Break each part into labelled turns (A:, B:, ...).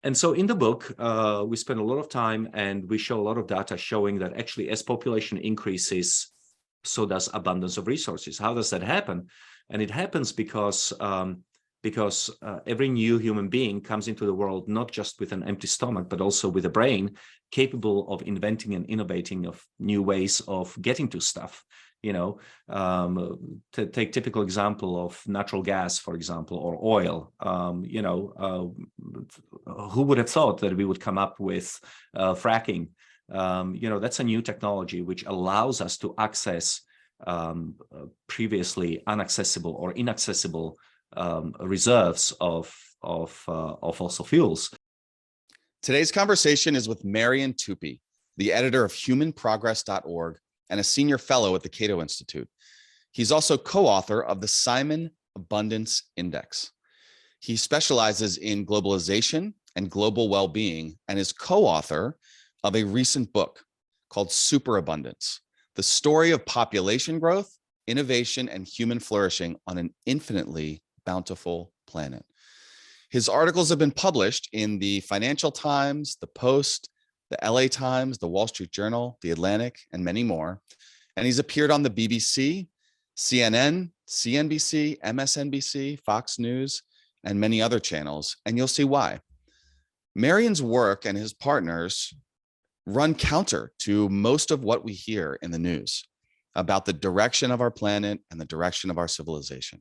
A: And so in the book, we spend a lot of time and we show a lot of data showing that actually as population increases, so does abundance of resources. How does that happen? And it happens because every new human being comes into the world not just with an empty stomach, but also with a brain capable of inventing and innovating of new ways of getting to stuff. To take typical example of natural gas, for example, or oil. Who would have thought that we would come up with fracking? That's a new technology which allows us to access previously inaccessible or inaccessible reserves of fossil fuels.
B: Today's conversation is with Marion, the editor of humanprogress.org and a senior fellow at the Cato Institute. He's also co-author of the Superabundance Index. He specializes in globalization and global well-being and is co-author of a recent book called Superabundance, the story of population growth, innovation, and human flourishing on an infinitely bountiful planet. His articles have been published in the Financial Times, the Post, the LA Times, the Wall Street Journal, the Atlantic, and many more. And he's appeared on the BBC, CNN, CNBC, MSNBC, Fox News, and many other channels. And you'll see why. Marion's work and his partners run counter to most of what we hear in the news about the direction of our planet and the direction of our civilization.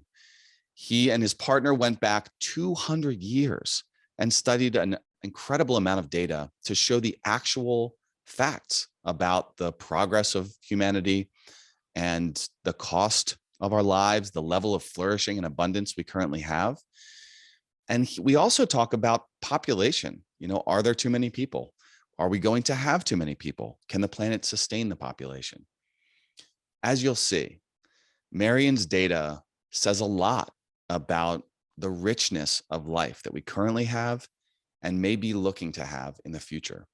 B: He and his partner went back 200 years and studied an incredible amount of data to show the actual facts about the progress of humanity and the cost of our lives, the level of flourishing and abundance we currently have. And we also talk about population. Are there too many people? Are we going to have too many people? Can the planet sustain the population? As you'll see, Marion's data says a lot about the richness of life that we currently have and may be looking to have in the future.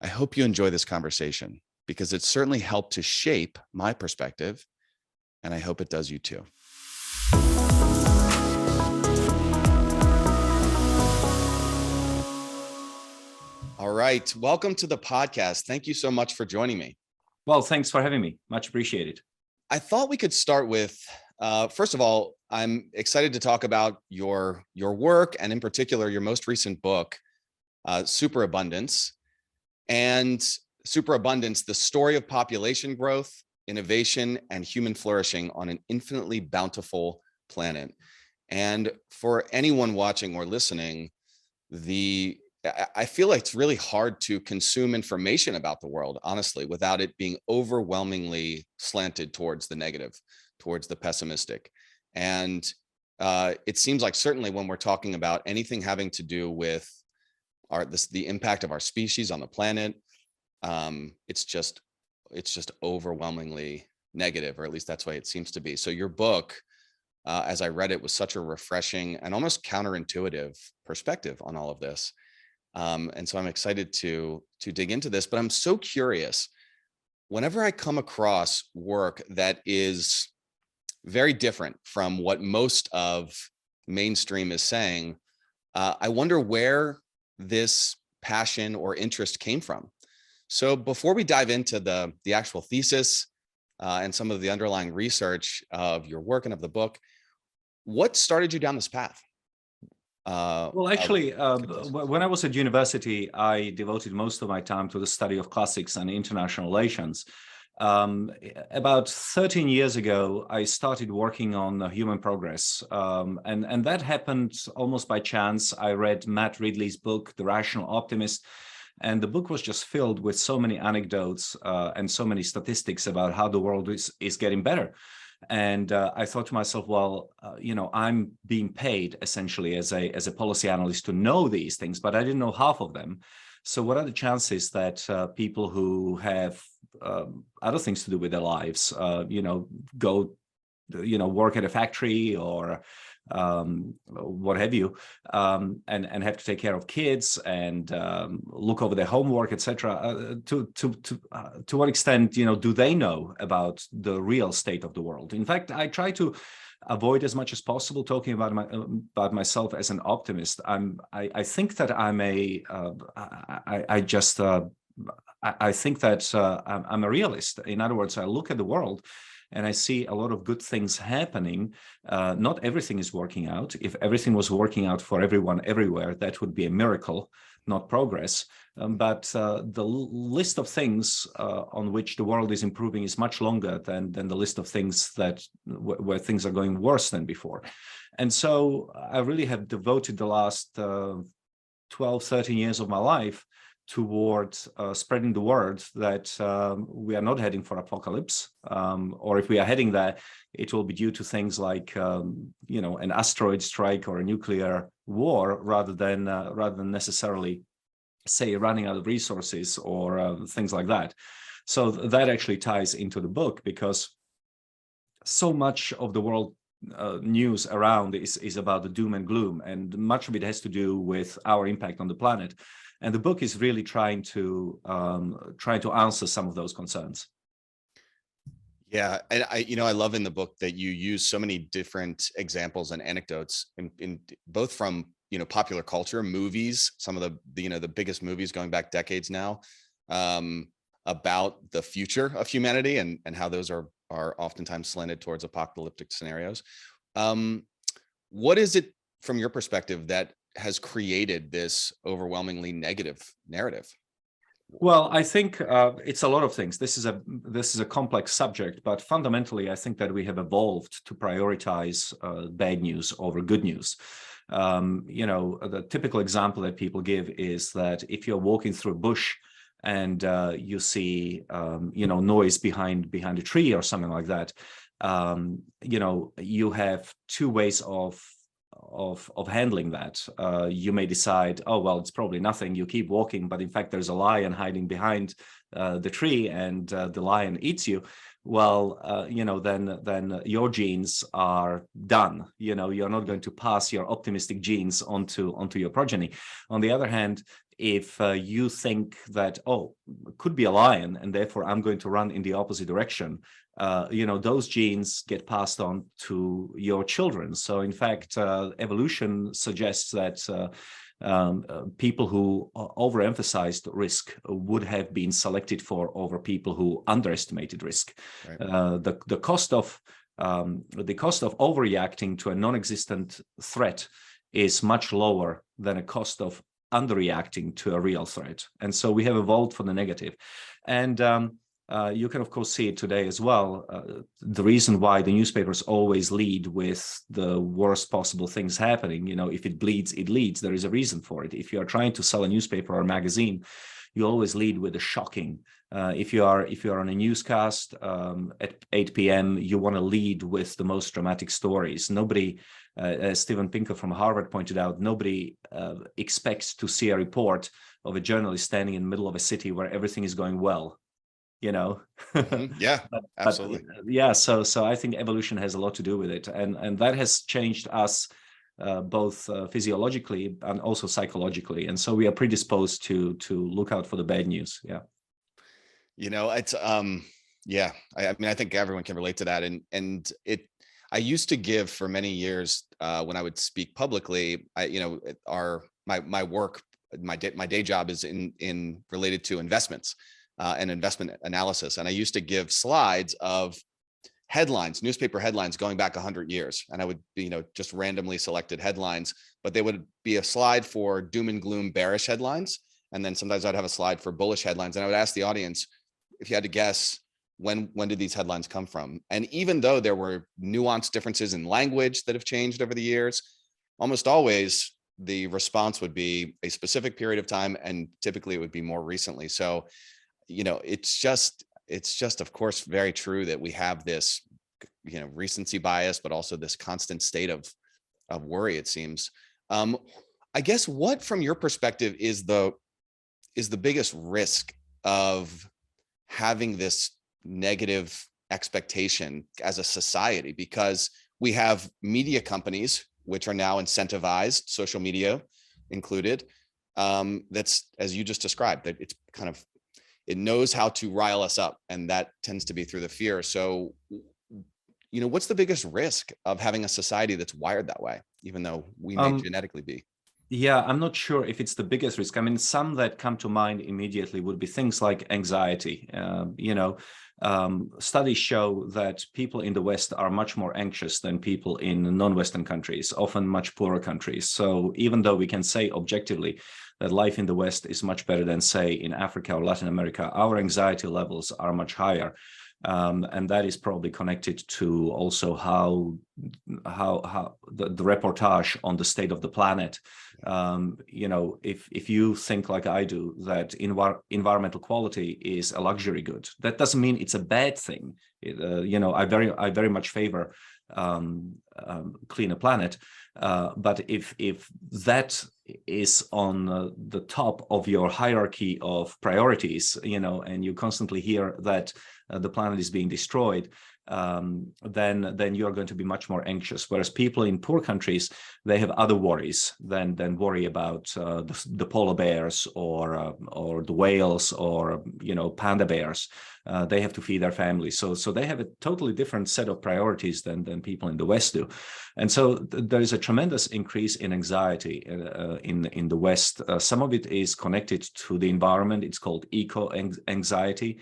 B: I hope you enjoy this conversation because it certainly helped to shape my perspective, and I hope it does you too. All right, welcome to the podcast. Thank you so much for joining me.
A: Well, thanks for having me. Much appreciated.
B: I thought we could start with, first of all, I'm excited to talk about your work and in particular, your most recent book, Superabundance. And Superabundance, the story of population growth, innovation, and human flourishing on an infinitely bountiful planet. And for anyone watching or listening, I feel like it's really hard to consume information about the world, honestly, without it being overwhelmingly slanted towards the negative, towards the pessimistic. And it seems like certainly when we're talking about anything having to do with the impact of our species on the planet, it's just overwhelmingly negative, or at least that's the way it seems to be. So your book, as I read it, was such a refreshing and almost counterintuitive perspective on all of this. And so I'm excited to dig into this, but I'm so curious. Whenever I come across work that is very different from what most of mainstream is saying, I wonder where this passion or interest came from. So before we dive into the actual thesis and some of the underlying research of your work and of the book, what started you down this path?
A: Well, actually, when I was at university, I devoted most of my time to the study of classics and international relations. About 13 years ago, I started working on human progress. And that happened almost by chance. I read Matt Ridley's book, The Rational Optimist, and the book was just filled with so many anecdotes and so many statistics about how the world is getting better. And I thought to myself, well, I'm being paid essentially as a policy analyst to know these things, but I didn't know half of them. So what are the chances that people who have other things to do with their lives, go, work at a factory or what have you, and have to take care of kids and look over their homework, etc. To what extent, do they know about the real state of the world? In fact, I try to avoid as much as possible talking about myself as an optimist. I think that I'm a I think that I'm a realist. In other words, I look at the world and I see a lot of good things happening. Not everything is working out. If everything was working out for everyone everywhere, that would be a miracle, not progress. But the list of things on which the world is improving is much longer than the list of things where things are going worse than before. And so I really have devoted the last 12, 13 years of my life towards spreading the word that we are not heading for apocalypse, or if we are heading there, it will be due to things like an asteroid strike or a nuclear war, rather than necessarily, say, running out of resources or things like that. So that actually ties into the book, because so much of the world news around is about the doom and gloom, and much of it has to do with our impact on the planet. And the book is really trying to answer some of those concerns.
B: Yeah, and I love in the book that you use so many different examples and anecdotes in both from popular culture, movies, some of the biggest movies going back decades now, about the future of humanity and how those are oftentimes slanted towards apocalyptic scenarios. What is it from your perspective that has created this overwhelmingly negative narrative?
A: Well, I think it's a lot of things. This is a complex subject, but fundamentally, I think that we have evolved to prioritize bad news over good news. The typical example that people give is that if you're walking through a bush and you see noise behind a tree or something like that, you have two ways of handling that. You may decide, oh well, it's probably nothing, you keep walking, but in fact there's a lion hiding behind the tree, and the lion eats you. Well, then your genes are done. You're not going to pass your optimistic genes onto your progeny. On the other hand, if you think that, oh, it could be a lion, and therefore I'm going to run in the opposite direction, those genes get passed on to your children. So in fact, evolution suggests that people who overemphasized risk would have been selected for over people who underestimated risk. Right. The cost of overreacting to a non-existent threat is much lower than a cost of underreacting to a real threat. And so we have evolved for the negative. And you can, of course, see it today as well. The reason why the newspapers always lead with the worst possible things happening, if it bleeds, it leads. There is a reason for it. If you are trying to sell a newspaper or a magazine, you always lead with the shocking. If you are on a newscast at 8 p.m., you want to lead with the most dramatic stories. Nobody, as Steven Pinker from Harvard pointed out, nobody expects to see a report of a journalist standing in the middle of a city where everything is going well.
B: Yeah, absolutely.
A: Yeah, so I think evolution has a lot to do with it, and that has changed us both physiologically and also psychologically, and so we are predisposed to look out for the bad news. Yeah,
B: it's yeah, I mean, I think everyone can relate to that, and I used to give for many years when I would speak publicly. My work, my day job is in related to investments. And investment analysis. And I used to give slides of headlines, newspaper headlines going back 100 years. And I would be, just randomly selected headlines, but they would be a slide for doom and gloom bearish headlines. And then sometimes I'd have a slide for bullish headlines. And I would ask the audience, if you had to guess, when did these headlines come from? And even though there were nuanced differences in language that have changed over the years, almost always the response would be a specific period of time. And typically it would be more recently. So it's just, of course, very true that we have this, recency bias, but also this constant state of worry, it seems. I guess what, from your perspective, is the biggest risk of having this negative expectation as a society? Because we have media companies, which are now incentivized, social media included, that's, as you just described, that it's kind of, it knows how to rile us up, and that tends to be through the fear. So what's the biggest risk of having a society that's wired that way, even though we may genetically be?
A: Yeah, I'm not sure if it's the biggest risk. I mean, some that come to mind immediately would be things like anxiety. Studies show that people in the West are much more anxious than people in non-Western countries, often much poorer countries. So even though we can say objectively that life in the West is much better than, say, in Africa or Latin America, our anxiety levels are much higher. And that is probably connected to also how the reportage on the state of the planet. If you think like I do that environmental quality is a luxury good, that doesn't mean it's a bad thing. I very much favor cleaner planet, but if that is on the top of your hierarchy of priorities, and you constantly hear that the planet is being destroyed, then you are going to be much more anxious. Whereas people in poor countries, they have other worries than worry about the polar bears or the whales or panda bears. They have to feed their families, so they have a totally different set of priorities than people in the West do, and so there is a tremendous increase in anxiety in the West. Some of it is connected to the environment. It's called eco-anxiety.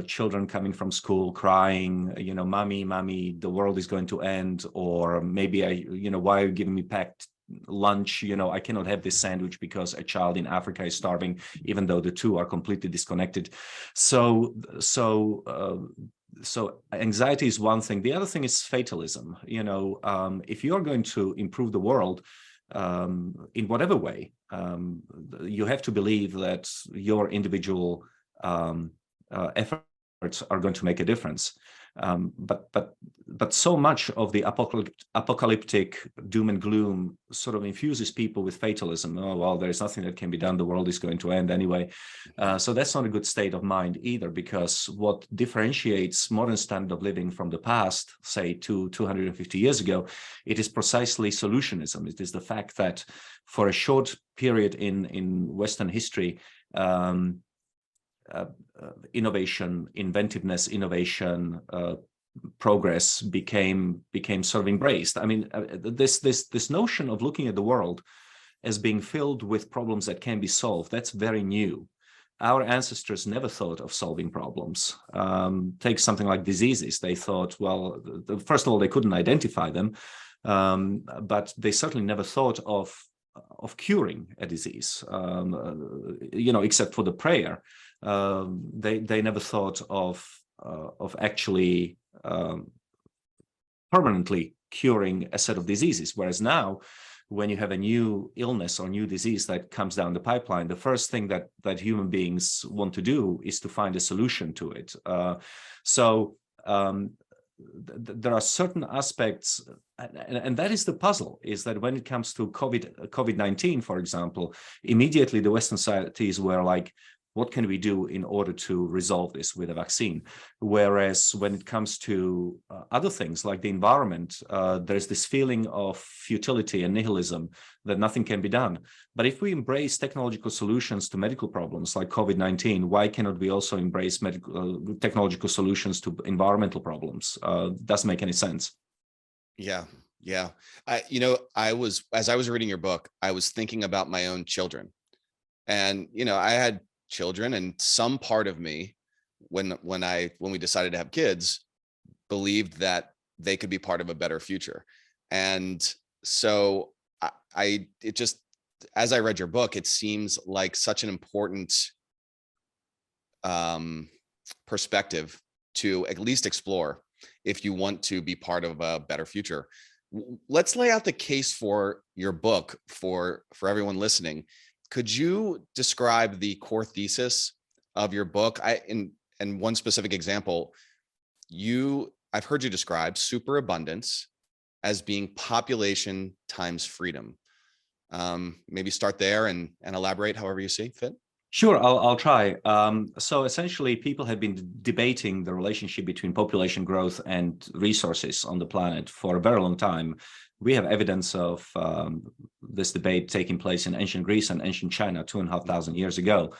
A: Children coming from school crying, mommy, the world is going to end, or maybe why are you giving me packed lunch? I cannot have this sandwich because a child in Africa is starving, even though the two are completely disconnected. So anxiety is one thing. The other thing is fatalism. If you're going to improve the world in whatever way, you have to believe that your individual efforts are going to make a difference. But so much of the apocalyptic doom and gloom sort of infuses people with fatalism. Oh, well, there's nothing that can be done. The world is going to end anyway. So that's not a good state of mind either, because what differentiates modern standard of living from the past, say 250 years ago, it is precisely solutionism. It is the fact that for a short period in Western history, innovation, inventiveness, innovation, progress became sort of embraced. I mean, this notion of looking at the world as being filled with problems that can be solved, that's very new. Our ancestors never thought of solving problems. Take something like diseases. They thought, well, first of all, they couldn't identify them, but they certainly never thought of curing a disease, except for the prayer. They never thought of actually permanently curing a set of diseases. Whereas now, when you have a new illness or new disease that comes down the pipeline, the first thing that human beings want to do is to find a solution to it. There are certain aspects, and that is the puzzle, is that when it comes to COVID-19, for example, immediately the Western societies were like, what can we do in order to resolve this with a vaccine? Whereas when it comes to other things like the environment, there's this feeling of futility and nihilism that nothing can be done. But if we embrace technological solutions to medical problems like COVID-19, why cannot we also embrace technological solutions to environmental problems? Doesn't make any sense.
B: Yeah. As I was reading your book, I was thinking about my own children, and I had children, and some part of me, when we decided to have kids, believed that they could be part of a better future. And so as I read your book, it seems like such an important perspective to at least explore if you want to be part of a better future. Let's lay out the case for your book for everyone listening. Could you describe the core thesis of your book? And one specific example, I've heard you describe superabundance as being population times freedom. Maybe start there and elaborate however you see fit.
A: Sure, I'll try. So essentially, people have been debating the relationship between population growth and resources on the planet for a very long time. We have evidence of this debate taking place in ancient Greece and ancient China 2,500 years ago.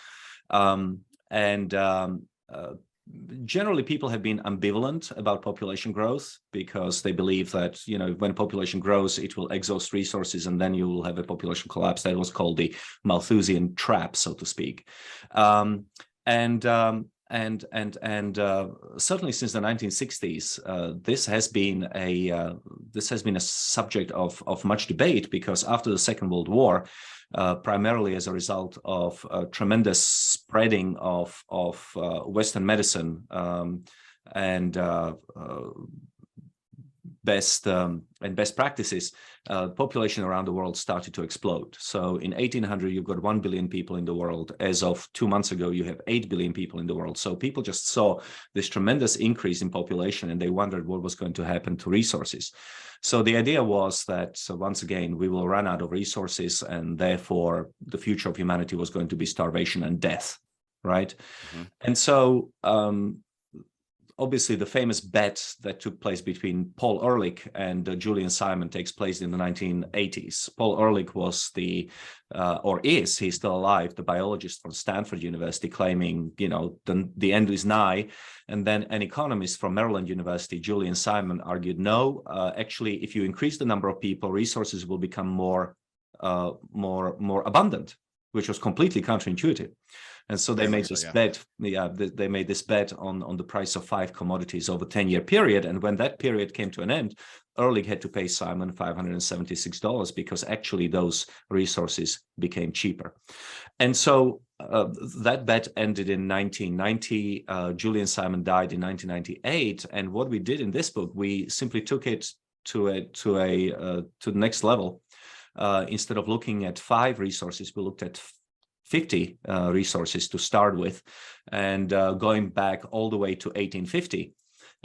A: generally people have been ambivalent about population growth because they believe that, you know, when population grows, it will exhaust resources and then you will have a population collapse. That was called the Malthusian trap, so to speak. And certainly since the 1960s, this has been a subject of much debate, because after the Second World War, primarily as a result of tremendous spreading of Western medicine and best practices, population around the world started to explode. So in 1800, you've got 1 billion people in the world. As of 2 months ago, you have 8 billion people in the world. So people just saw this tremendous increase in population and they wondered what was going to happen to resources. So the idea was that, once again, we will run out of resources and therefore the future of humanity was going to be starvation and death, right? Mm-hmm. And so obviously, the famous bet that took place between Paul Ehrlich and Julian Simon takes place in the 1980s. Paul Ehrlich was he's still alive, the biologist from Stanford University, claiming, you know, the end is nigh. And then an economist from Maryland University, Julian Simon, argued, no, actually, if you increase the number of people, resources will become more abundant, which was completely counterintuitive. And so they made this bet. They made this bet on the price of 5 commodities over a 10-year period. And when that period came to an end, Ehrlich had to pay Simon $576 because actually those resources became cheaper. And so that bet ended in 1990. Julian Simon died in 1998. And what we did in this book, we simply took it to the next level. Instead of looking at 5 resources, we looked at 50 resources to start with, and going back all the way to 1850.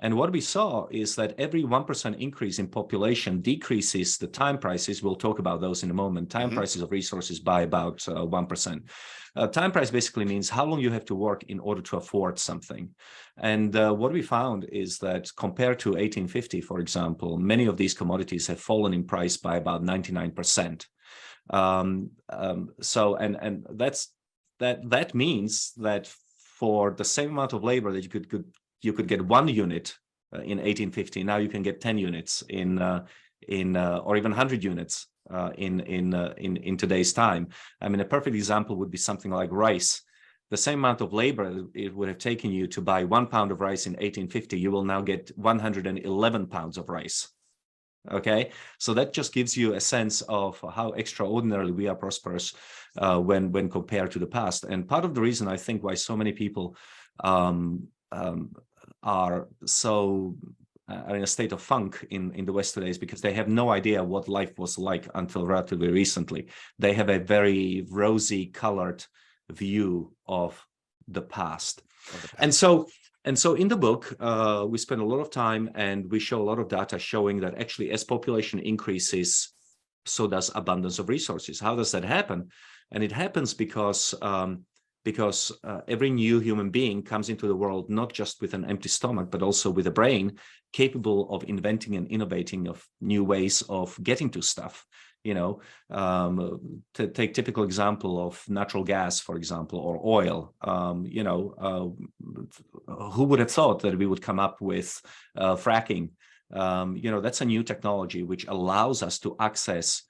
A: And what we saw is that every 1% increase in population decreases the time prices. We'll talk about those in a moment. Time prices of resources by about 1%. Time price basically means how long you have to work in order to afford something. And what we found is that compared to 1850, for example, many of these commodities have fallen in price by about 99%. So that means that for the same amount of labor that you could get 1 unit in 1850, now you can get 10 units in or even 100 units in today's time. I mean, a perfect example would be something like rice. The same amount of labor it would have taken you to buy 1 pound of rice in 1850, you will now get 111 pounds of rice. Okay, so that just gives you a sense of how extraordinarily we are prosperous when compared to the past. And part of the reason I think why so many people are in a state of funk in the West today is because they have no idea what life was like until relatively recently. They have a very rosy colored view of the past. And so in the book, we spend a lot of time and we show a lot of data showing that actually as population increases, so does abundance of resources. How does that happen? And it happens because every new human being comes into the world not just with an empty stomach, but also with a brain capable of inventing and innovating of new ways of getting to stuff. You know, to take typical example of natural gas, for example, or oil. Who would have thought that we would come up with fracking? That's a new technology which allows us to access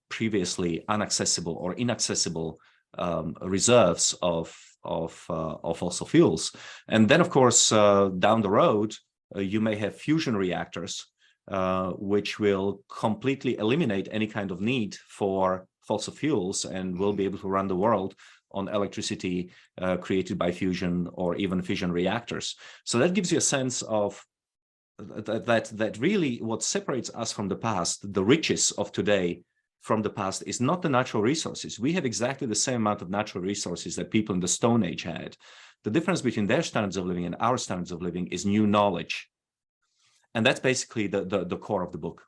A: previously inaccessible reserves of fossil fuels. And then, of course, down the road, you may have fusion reactors, which will completely eliminate any kind of need for fossil fuels and will be able to run the world on electricity created by fusion or even fission reactors. So that gives you a sense of that really what separates us from the past, the riches of today from the past, is not the natural resources. We have exactly the same amount of natural resources that people in the Stone Age had. The difference between their standards of living and our standards of living is new knowledge. And that's basically the core of the book.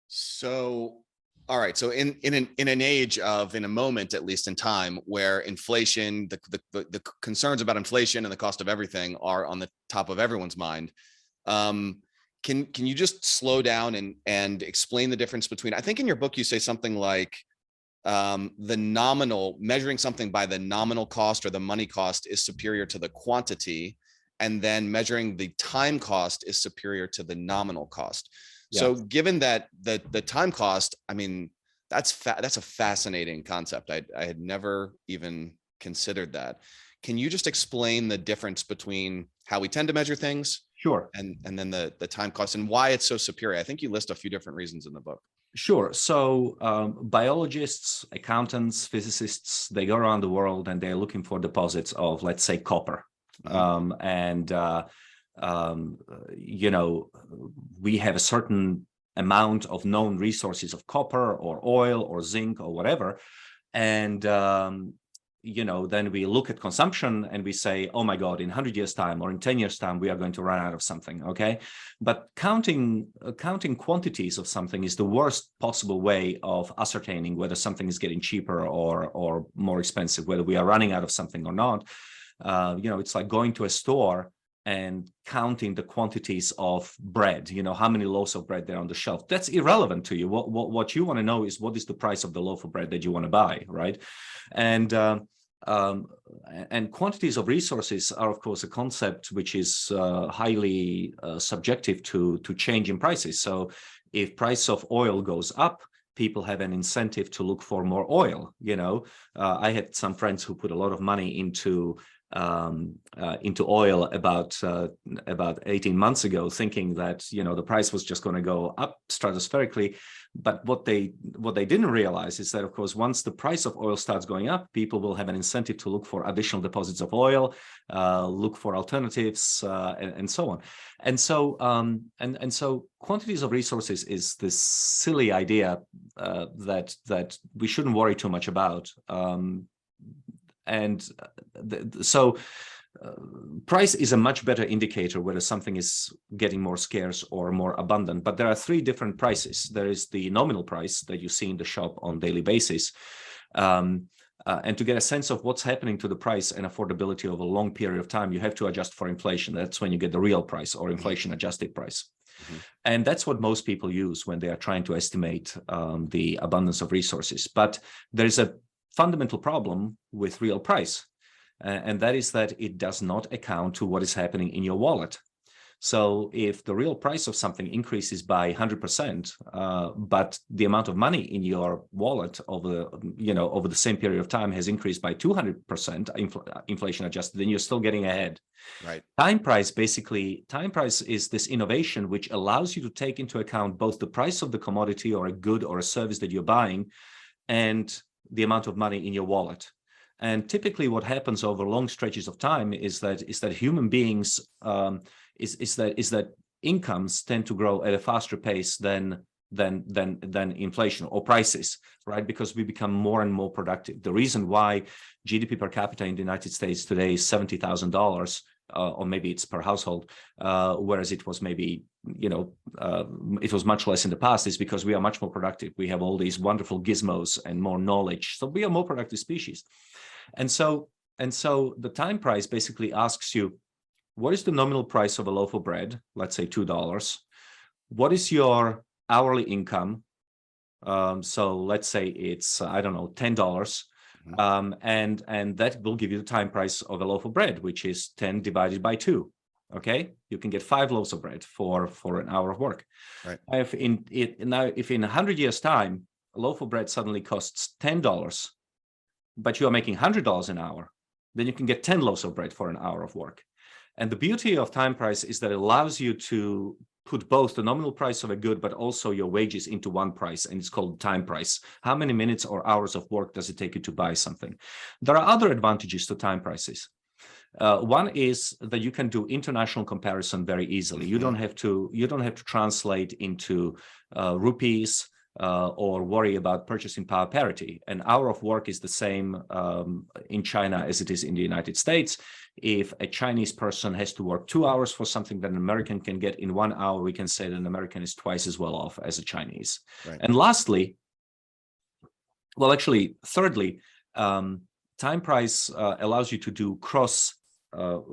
B: So, all right. So in an age of, in a moment, at least in time, where inflation, the concerns about inflation and the cost of everything are on the top of everyone's mind, can you just slow down and explain the difference between, I think in your book, you say something like the nominal, measuring something by the nominal cost or the money cost is superior to the quantity, and then measuring the time cost is superior to the nominal cost. Yeah. So given that the time cost, I mean, that's a fascinating concept. I had never even considered that. Can you just explain the difference between how we tend to measure things?
A: Sure.
B: And then the time cost and why it's so superior? I think you list a few different reasons in the book.
A: Sure. So biologists, accountants, physicists, they go around the world and they're looking for deposits of, let's say, copper. You know, we have a certain amount of known resources of copper or oil or zinc or whatever. And, you know, then we look at consumption and we say, oh my God, in 100 years time or in 10 years time, we are going to run out of something. Okay. But counting quantities of something is the worst possible way of ascertaining whether something is getting cheaper or more expensive, whether we are running out of something or not. You know, it's like going to a store and counting the quantities of bread, you know, how many loaves of bread there are on the shelf. That's irrelevant to you. What you want to know is what is the price of the loaf of bread that you want to buy, right? And quantities of resources are, of course, a concept which is highly subjective to change in prices. So if price of oil goes up, people have an incentive to look for more oil. You know, I had some friends who put a lot of money into oil about 18 months ago, thinking that, you know, the price was just going to go up stratospherically. But what they didn't realize is that, of course, once the price of oil starts going up, people will have an incentive to look for additional deposits of oil, look for alternatives, and so on. And so so quantities of resources is this silly idea that we shouldn't worry too much about. So price is a much better indicator whether something is getting more scarce or more abundant. But there are three different prices. There is the nominal price that you see in the shop on a daily basis. And to get a sense of what's happening to the price and affordability over a long period of time, you have to adjust for inflation. That's when you get the real price or inflation adjusted price. Mm-hmm. And that's what most people use when they are trying to estimate the abundance of resources. But there is a fundamental problem with real price, and that is that it does not account to what is happening in your wallet. So if the real price of something increases by 100%, but the amount of money in your wallet over the same period of time has increased by 200%, inflation adjusted, then you're still getting ahead.
B: Right.
A: Time price is this innovation which allows you to take into account both the price of the commodity or a good or a service that you're buying and the amount of money in your wallet. And typically what happens over long stretches of time is that human beings is that incomes tend to grow at a faster pace than inflation or prices, right? Because we become more and more productive. The reason why GDP per capita in the United States today is $70,000, or maybe it's per household, whereas it was maybe, it was much less in the past, is because we are much more productive. We have all these wonderful gizmos and more knowledge. So we are more productive species. And so the time price basically asks you, what is the nominal price of a loaf of bread? Let's say $2. What is your hourly income? So let's say it's, I don't know, $10. And that will give you the time price of a loaf of bread, which is 10 divided by 2. Okay, you can get 5 loaves of bread for an hour of work.
B: Right.
A: If in 100 years' time, a loaf of bread suddenly costs $10, but you are making $100 an hour, then you can get 10 loaves of bread for an hour of work. And the beauty of time price is that it allows you to put both the nominal price of a good, but also your wages into one price, and it's called time price. How many minutes or hours of work does it take you to buy something? There are other advantages to time prices. One is that you can do international comparison very easily. You don't have to translate into rupees or worry about purchasing power parity. An hour of work is the same in China as it is in the United States. If a Chinese person has to work 2 hours for something that an American can get in 1 hour, we can say that an American is twice as well off as a Chinese. Right. And thirdly, time price allows you to do cross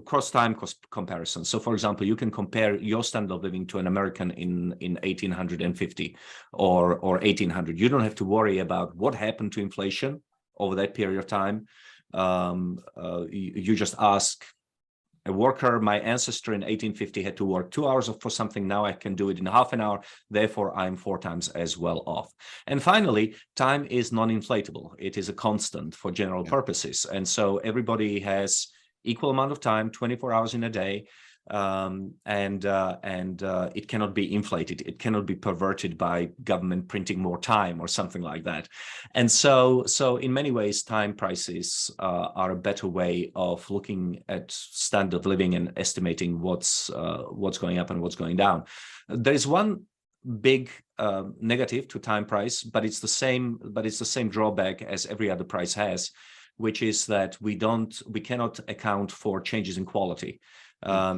A: cross-time comparison. So, for example, you can compare your standard of living to an American in 1850 or 1800. You don't have to worry about what happened to inflation over that period of time. You just ask a worker, my ancestor in 1850 had to work 2 hours for something. Now I can do it in half an hour. Therefore, I'm 4 times as well off. And finally, time is non-inflatable. It is a constant for general purposes. And so everybody has equal amount of time, 24 hours in a day. It cannot be inflated. It cannot be perverted by government printing more time or something like that. And so in many ways, time prices are a better way of looking at standard of living and estimating what's going up and what's going down. There is one big negative to time price, but it's the same drawback as every other price has, which is that we cannot account for changes in quality.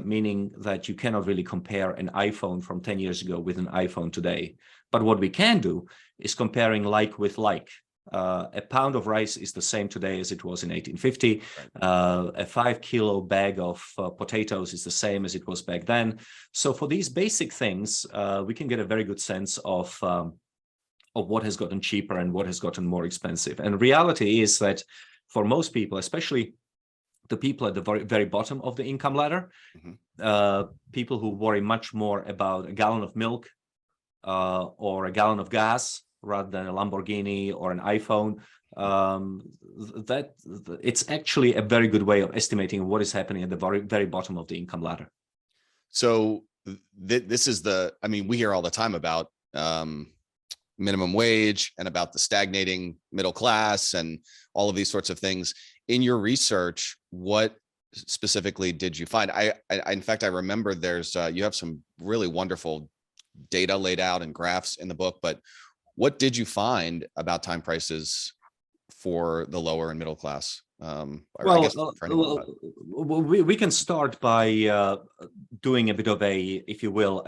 A: Meaning that you cannot really compare an iPhone from 10 years ago with an iPhone today. But what we can do is comparing like with like. A pound of rice is the same today as it was in 1850. A 5-kilo bag of potatoes is the same as it was back then. So for these basic things, we can get a very good sense of what has gotten cheaper and what has gotten more expensive. And reality is that for most people, especially the people at the very, very bottom of the income ladder, people who worry much more about a gallon of milk or a gallon of gas rather than a Lamborghini or an iPhone, that it's actually a very good way of estimating what is happening at the very, very bottom of the income ladder.
B: So this is we hear all the time about minimum wage and about the stagnating middle class and all of these sorts of things. In your research, what specifically did you find? In fact, I remember you have some really wonderful data laid out and graphs in the book, but what did you find about time prices for the lower and middle class?
A: We can start by doing a bit of if you will,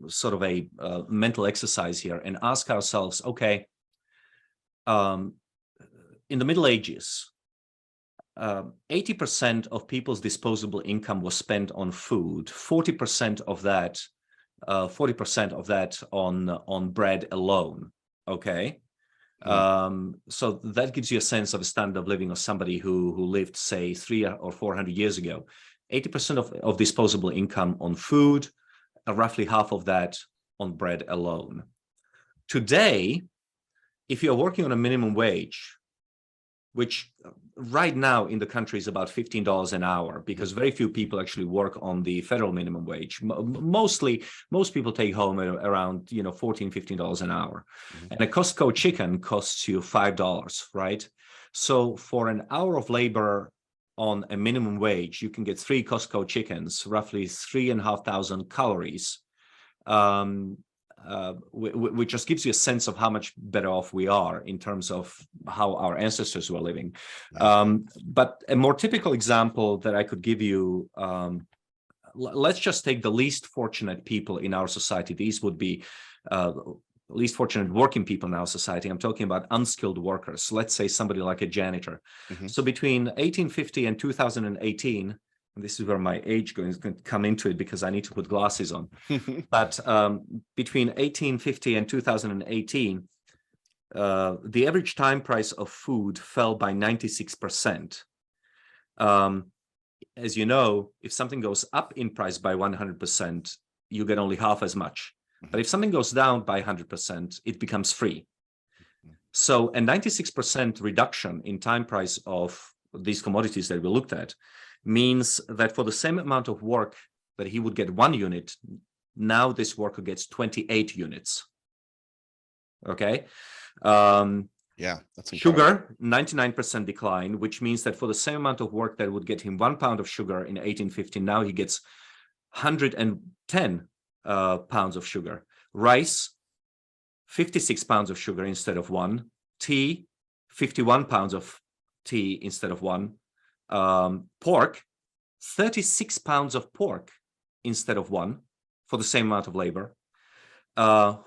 A: sort of a mental exercise here and ask ourselves, okay, in the Middle Ages, 80% of people's disposable income was spent on food, 40% of that on bread alone. Okay. So that gives you a sense of a standard of living of somebody who lived, say, 300 or 400 years ago. 80% of disposable income on food, roughly half of that on bread alone. Today, if you're working on a minimum wage, which right now in the country is about $15 an hour, because very few people actually work on the federal minimum wage. Most people take home around $14, $15 an hour. And a Costco chicken costs you $5, right? So for an hour of labor on a minimum wage, you can get 3 Costco chickens, roughly 3,500 calories. Which just gives you a sense of how much better off we are in terms of how our ancestors were living. But a more typical example that I could give you, let's just take the least fortunate people in our society. These would be least fortunate working people in our society. I'm talking about unskilled workers. Let's say somebody like a janitor. So between 1850 and 2018, and this is where my age is going to come into it because I need to put glasses on. But between 1850 and 2018, the average time price of food fell by 96%. As you know, if something goes up in price by 100%, you get only half as much. But if something goes down by 100%, it becomes free. So a 96% reduction in time price of these commodities that we looked at means that for the same amount of work that he would get 1 unit, now this worker gets 28 units. Okay.
B: That's incredible.
A: Sugar, 99% decline, which means that for the same amount of work that would get him 1 pound of sugar in 1850, now he gets 110 pounds of sugar. Rice, 56 pounds of sugar instead of 1. Tea, 51 pounds of tea instead of 1. Pork, 36 pounds of pork instead of 1 for the same amount of labor.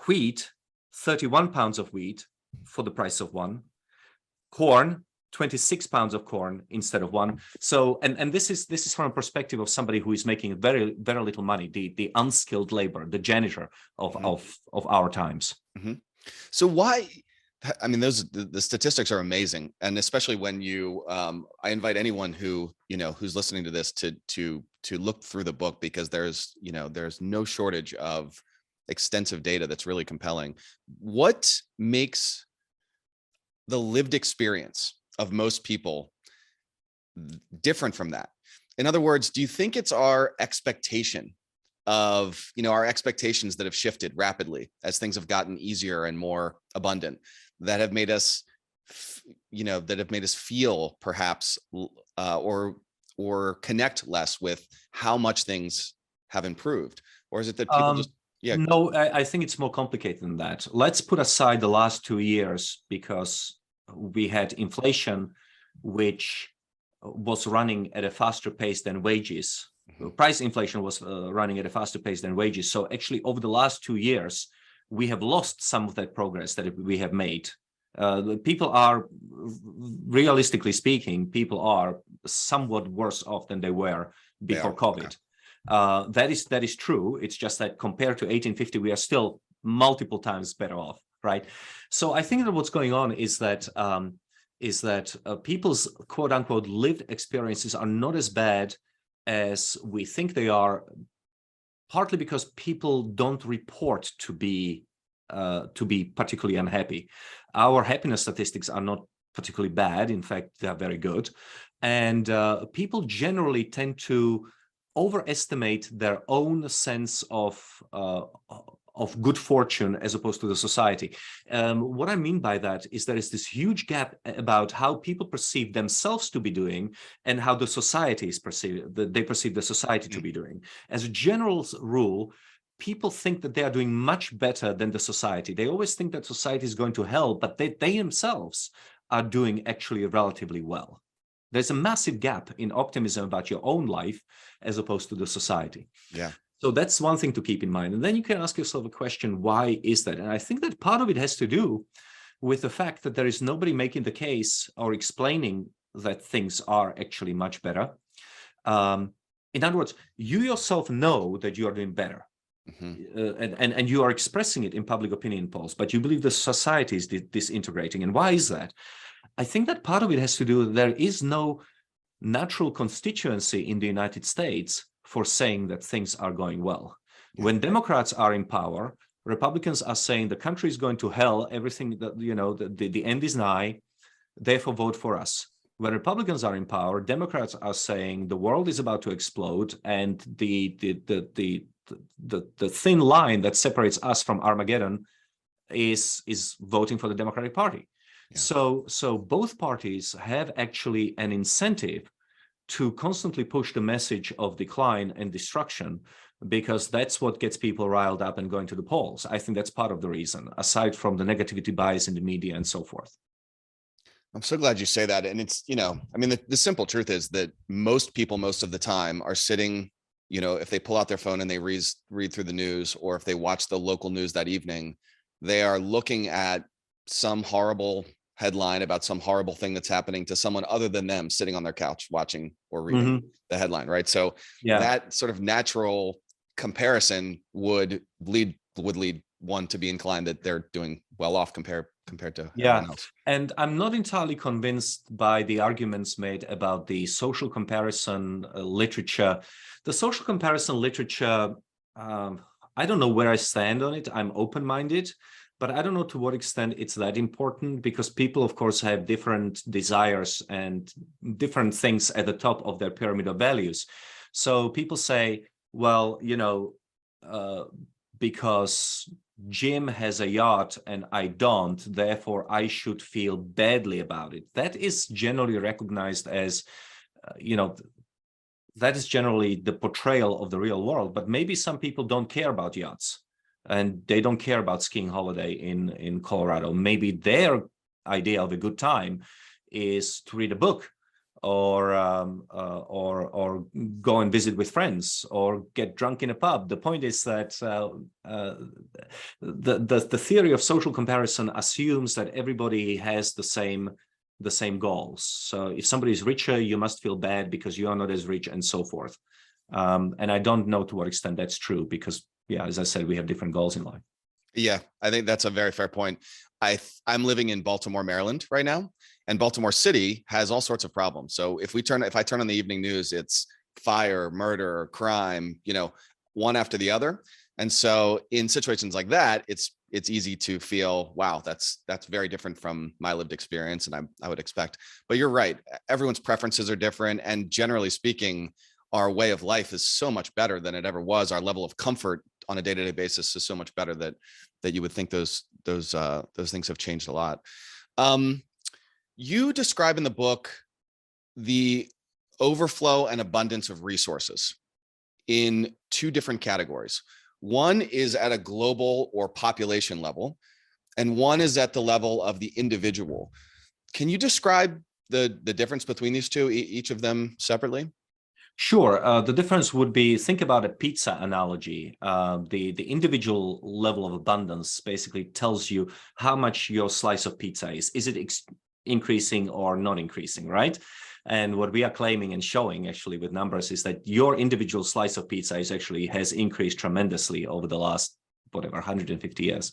A: Wheat, 31 pounds of wheat for the price of 1. Corn, 26 pounds of corn instead of one. So, and this is from a perspective of somebody who is making very, very little money, the unskilled labor, the janitor of our times.
B: Mm-hmm. So why? I mean, the statistics are amazing, and especially when you, I invite anyone who who's listening to this to look through the book, because there's no shortage of extensive data that's really compelling. What makes the lived experience of most people different from that? In other words, do you think it's our expectation of, our expectations that have shifted rapidly as things have gotten easier and more abundant, that have made us, feel perhaps, or connect less with how much things have improved? Or is it that people just,
A: No, I think it's more complicated than that. Let's put aside the last 2 years, because we had inflation, which was running at a faster pace than wages. Price inflation was running at a faster pace than wages. So actually, over the last 2 years, we have lost some of that progress that we have made. People are, realistically speaking, people are somewhat worse off than they were before COVID. Okay. That is true. It's just that compared to 1850, we are still multiple times better off, right? So I think that what's going on is that people's quote unquote lived experiences are not as bad as we think they are, partly because people don't report to be particularly unhappy. Our happiness statistics are not particularly bad. In fact, they're very good. And people generally tend to overestimate their own sense of good fortune as opposed to the society. What I mean by that is there is this huge gap about how people perceive themselves to be doing and how the society is perceived. They perceive the society to be doing. As a general rule, people think that they are doing much better than the society. They always think that society is going to hell, but they themselves are doing actually relatively well. There's a massive gap in optimism about your own life as opposed to the society.
B: Yeah.
A: So that's one thing to keep in mind. And then you can ask yourself a question, why is that? And I think that part of it has to do with the fact that there is nobody making the case or explaining that things are actually much better. In other words, you yourself know that you are doing better. And you are expressing it in public opinion polls, but you believe the society is disintegrating. And why is that? I think that part of it has to do with there is no natural constituency in the United States for saying that things are going well. Yeah. When Democrats are in power, Republicans are saying the country is going to hell, everything that, the end is nigh, therefore vote for us. When Republicans are in power, Democrats are saying the world is about to explode, and the thin line that separates us from Armageddon is voting for the Democratic Party. Yeah. So both parties have actually an incentive to constantly push the message of decline and destruction, because that's what gets people riled up and going to the polls. I think that's part of the reason, aside from the negativity bias in the media and so forth.
B: I'm so glad you say that. And it's, I mean, the simple truth is that most people, most of the time, are sitting, if they pull out their phone and they read through the news, or if they watch the local news that evening, they are looking at some horrible headline about some horrible thing that's happening to someone other than them sitting on their couch watching or reading the headline, right? So that sort of natural comparison would lead one to be inclined that they're doing well off compared to everyone else.
A: And I'm not entirely convinced by the arguments made about the social comparison literature. The social comparison literature, I don't know where I stand on it. I'm open-minded, but I don't know to what extent it's that important, because people, of course, have different desires and different things at the top of their pyramid of values. So people say, well, because Jim has a yacht and I don't, therefore I should feel badly about it. That is generally recognized as, that is generally the portrayal of the real world. But maybe some people don't care about yachts, and they don't care about skiing holiday in Colorado. Maybe their idea of a good time is to read a book, or go and visit with friends, or get drunk in a pub. The point is that the theory of social comparison assumes that everybody has the same the same goals. So if somebody is richer, you must feel bad because you are not as rich, and so forth. And I don't know to what extent that's true because, yeah, as I said, we have different goals in life.
B: Yeah, I think that's a very fair point. I'm living in Baltimore, Maryland right now, and Baltimore City has all sorts of problems. So if I turn on the evening news, it's fire, murder, crime, one after the other. And so in situations like that, it's easy to feel, wow, that's very different from my lived experience, and I would expect. But you're right, everyone's preferences are different, and generally speaking, our way of life is so much better than it ever was. Our level of comfort on a day-to-day basis is so much better that you would think those things have changed a lot. You describe in the book the overflow and abundance of resources in two different categories. One is at a global or population level, and one is at the level of the individual. Can you describe the difference between these two, each of them separately?
A: Sure. The difference would be, think about a pizza analogy. The individual level of abundance basically tells you how much your slice of pizza is. Is it increasing or not increasing, right? And what we are claiming and showing actually with numbers is that your individual slice of pizza has increased tremendously over the last, 150 years.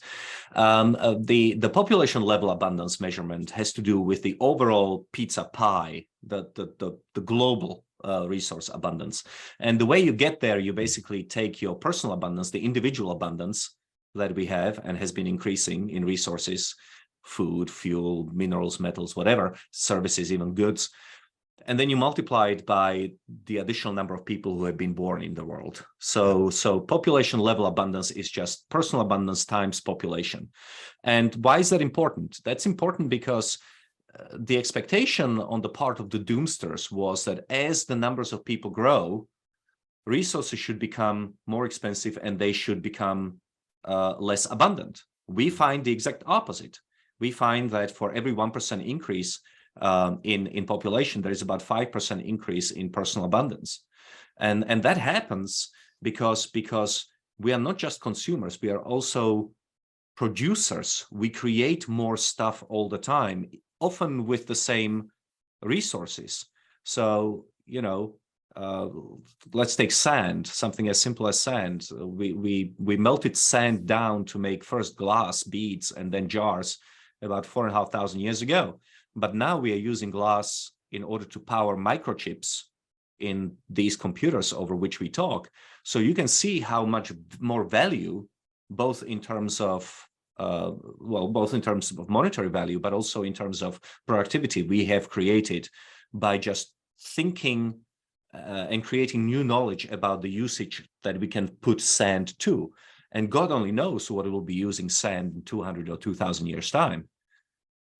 A: The population level abundance measurement has to do with the overall pizza pie, the global resource abundance. And the way you get there, you basically take your personal abundance, the individual abundance that we have and has been increasing in resources, food, fuel, minerals, metals, whatever, services, even goods. And then you multiply it by the additional number of people who have been born in the world. So population level abundance is just personal abundance times population. And why is that important? That's important because the expectation on the part of the doomsters was that as the numbers of people grow, resources should become more expensive and they should become less abundant. We find the exact opposite. We find that for every 1% increase in population, there is about 5% increase in personal abundance. And that happens because we are not just consumers, we are also producers. We create more stuff all the time, often with the same resources. So, let's take sand, something as simple as sand. We melted sand down to make first glass beads and then jars about 4,500 years ago. But now we are using glass in order to power microchips in these computers over which we talk. So you can see how much more value, both in terms of monetary value, but also in terms of productivity, we have created by just thinking and creating new knowledge about the usage that we can put sand to. And God only knows what it will be using sand in 200 or 2,000 years' time.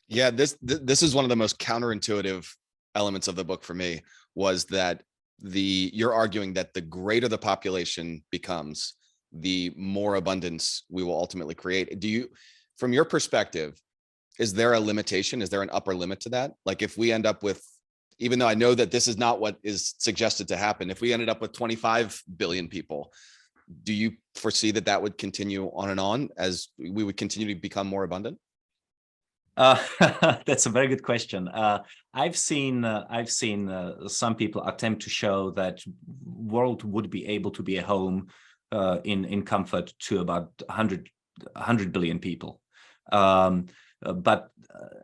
B: Yeah, this is one of the most counterintuitive elements of the book for me, was that you're arguing that the greater the population becomes, the more abundance we will ultimately create. From your perspective, is there a limitation? Is there an upper limit to that? Like if we end up with, even though I know that this is not what is suggested to happen, if we ended up with 25 billion people, do you foresee that would continue on and on as we would continue to become more abundant?
A: That's a very good question. I've seen some people attempt to show that world would be able to be a home in comfort to about 100 billion people. But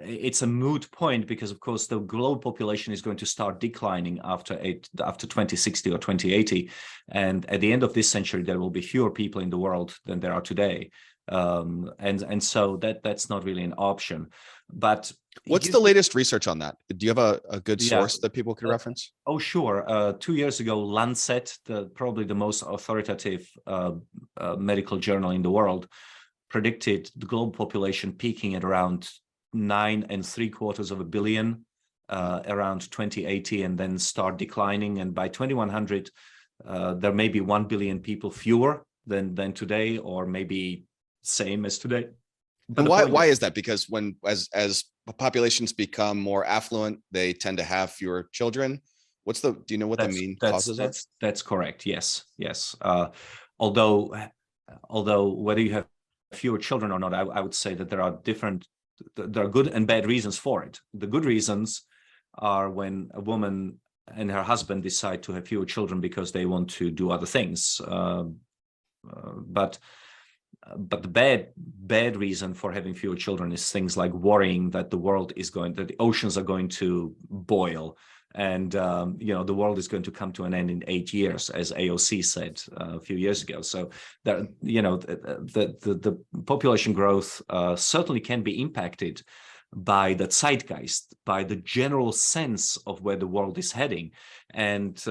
A: it's a moot point because, of course, the global population is going to start declining after 2060 or 2080. And at the end of this century, there will be fewer people in the world than there are today. And so that's not really an option. But
B: what's the latest research on that? Do you have a good source that people could reference?
A: Oh, sure. 2 years ago, Lancet, probably the most authoritative medical journal in the world, predicted the global population peaking at around 9.75 billion around 2080, and then start declining. And by 2100, there may be 1 billion people fewer than today, or maybe same as today.
B: But why is that? Because as populations become more affluent, they tend to have fewer children. Do you know what the main causes are?
A: That's correct. Yes. Although whether you have fewer children or not, I would say that there are different there are good and bad reasons for it. The good reasons are when a woman and her husband decide to have fewer children because they want to do other things. But the bad reason for having fewer children is things like worrying that the oceans are going to boil, and the world is going to come to an end in 8 years, as AOC said a few years ago. So that, the population growth certainly can be impacted by the zeitgeist, by the general sense of where the world is heading. And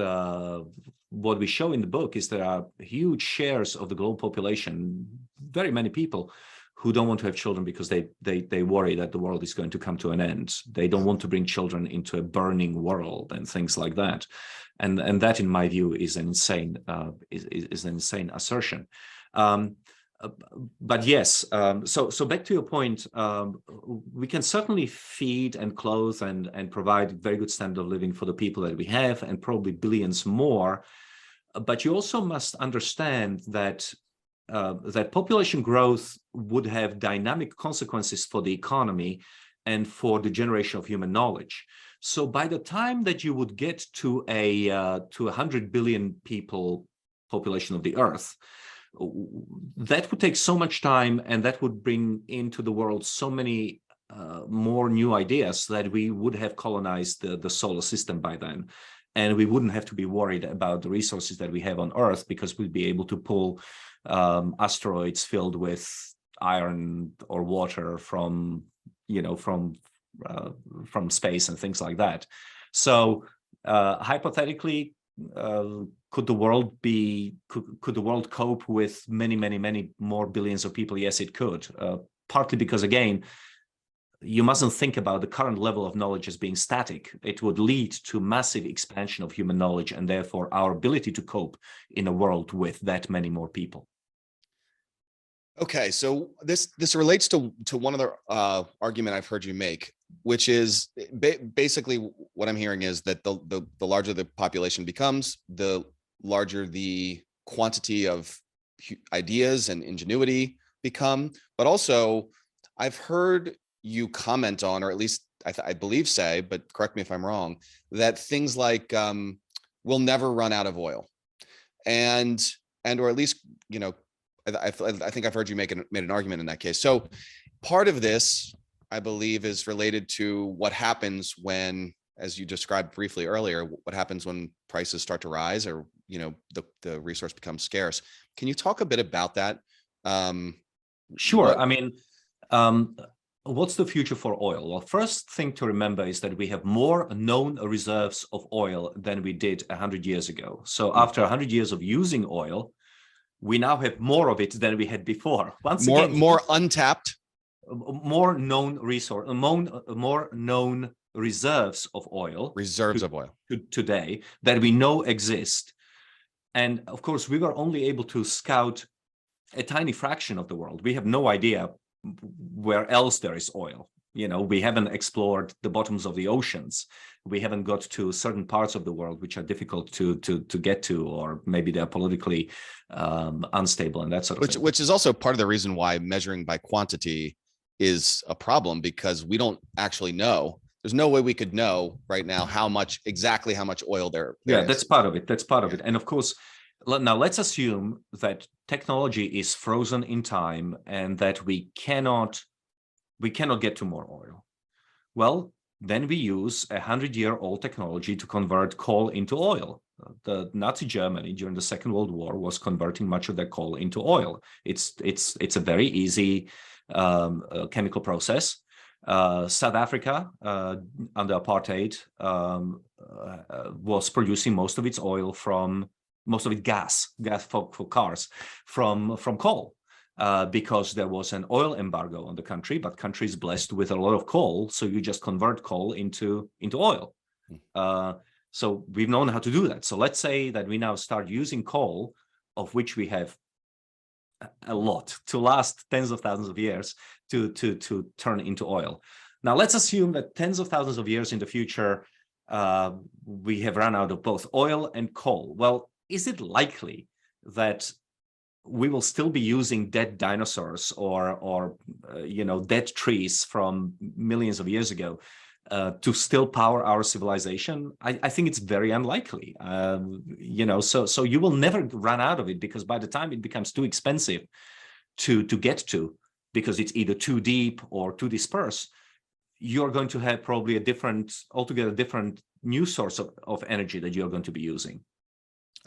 A: what we show in the book is there are huge shares of the global population, very many people, who don't want to have children because they worry that the world is going to come to an end. They don't want to bring children into a burning world and things like that. And that, in my view, is an insane assertion. But yes, so back to your point, we can certainly feed and clothe and provide very good standard of living for the people that we have, and probably billions more. But you also must understand that that population growth would have dynamic consequences for the economy and for the generation of human knowledge. So by the time that you would get to a 100 billion people population of the Earth, that would take so much time, and that would bring into the world so many more new ideas that we would have colonized the solar system by then. And we wouldn't have to be worried about the resources that we have on Earth, because we'd be able to pull asteroids filled with iron or water from space and things like that. So hypothetically, could the world cope with many more billions of people? Yes, it could. Partly because, again, you mustn't think about the current level of knowledge as being static. It would lead to massive expansion of human knowledge, and therefore our ability to cope in a world with that many more people.
B: Okay, so this relates to one other argument I've heard you make, which is basically what I'm hearing is that the larger the population becomes, the larger the quantity of ideas and ingenuity become. But also, I've heard you comment on, or at least I believe say, but correct me if I'm wrong, that things like we'll never run out of oil, and or at least, I think I've heard you made an argument in that case. So part of this, I believe, is related to what happens when, as you described briefly earlier, what happens when prices start to rise, or the resource becomes scarce. Can you talk a bit about that?
A: Sure. I mean, what's the future for oil? Well, first thing to remember is that we have more known reserves of oil than we did 100 years ago. So after 100 years of using oil, we now have more of it than we had before.
B: More untapped,
A: more known resource, more known reserves of oil. Today that we know exist. And of course, we were only able to scout a tiny fraction of the world. We have no idea where else there is oil. We haven't explored the bottoms of the oceans. We haven't got to certain parts of the world which are difficult to get to, or maybe they're politically unstable and that sort of thing.
B: Which is also part of the reason why measuring by quantity is a problem, because we don't actually know. There's no way we could know right now exactly how much oil there is.
A: Yeah, that's part of it. That's part of it. And of course, now let's assume that technology is frozen in time and that we cannot get to more oil. Well, then we use 100-year-old technology to convert coal into oil. The Nazi Germany during the Second World War was converting much of their coal into oil. It's a very easy chemical process. South Africa under apartheid was producing most of its gas for cars from coal. Because there was an oil embargo on the country, but country is blessed with a lot of coal, so you just convert coal into oil. So we've known how to do that. So let's say that we now start using coal, of which we have a lot to last tens of thousands of years to turn into oil. Now let's assume that tens of thousands of years in the future, we have run out of both oil and coal. Well, is it likely that we will still be using dead dinosaurs or dead trees from millions of years ago to still power our civilization. I think it's very unlikely. So you will never run out of it, because by the time it becomes too expensive to get to, because it's either too deep or too dispersed, you're going to have probably altogether different new source of energy that you're going to be using.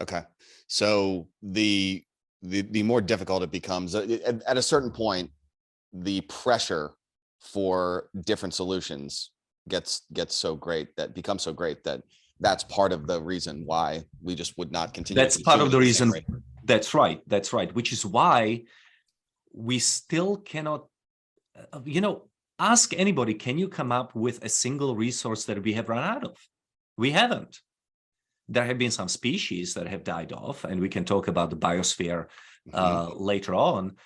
B: Okay. So the more difficult it becomes at a certain point, the pressure for different solutions becomes so great that that's part of the reason why we just would not continue.
A: That's part of the reason. That's right. Which is why we still cannot, ask anybody, can you come up with a single resource that we have run out of? We haven't. There have been some species that have died off, and we can talk about the biosphere later on.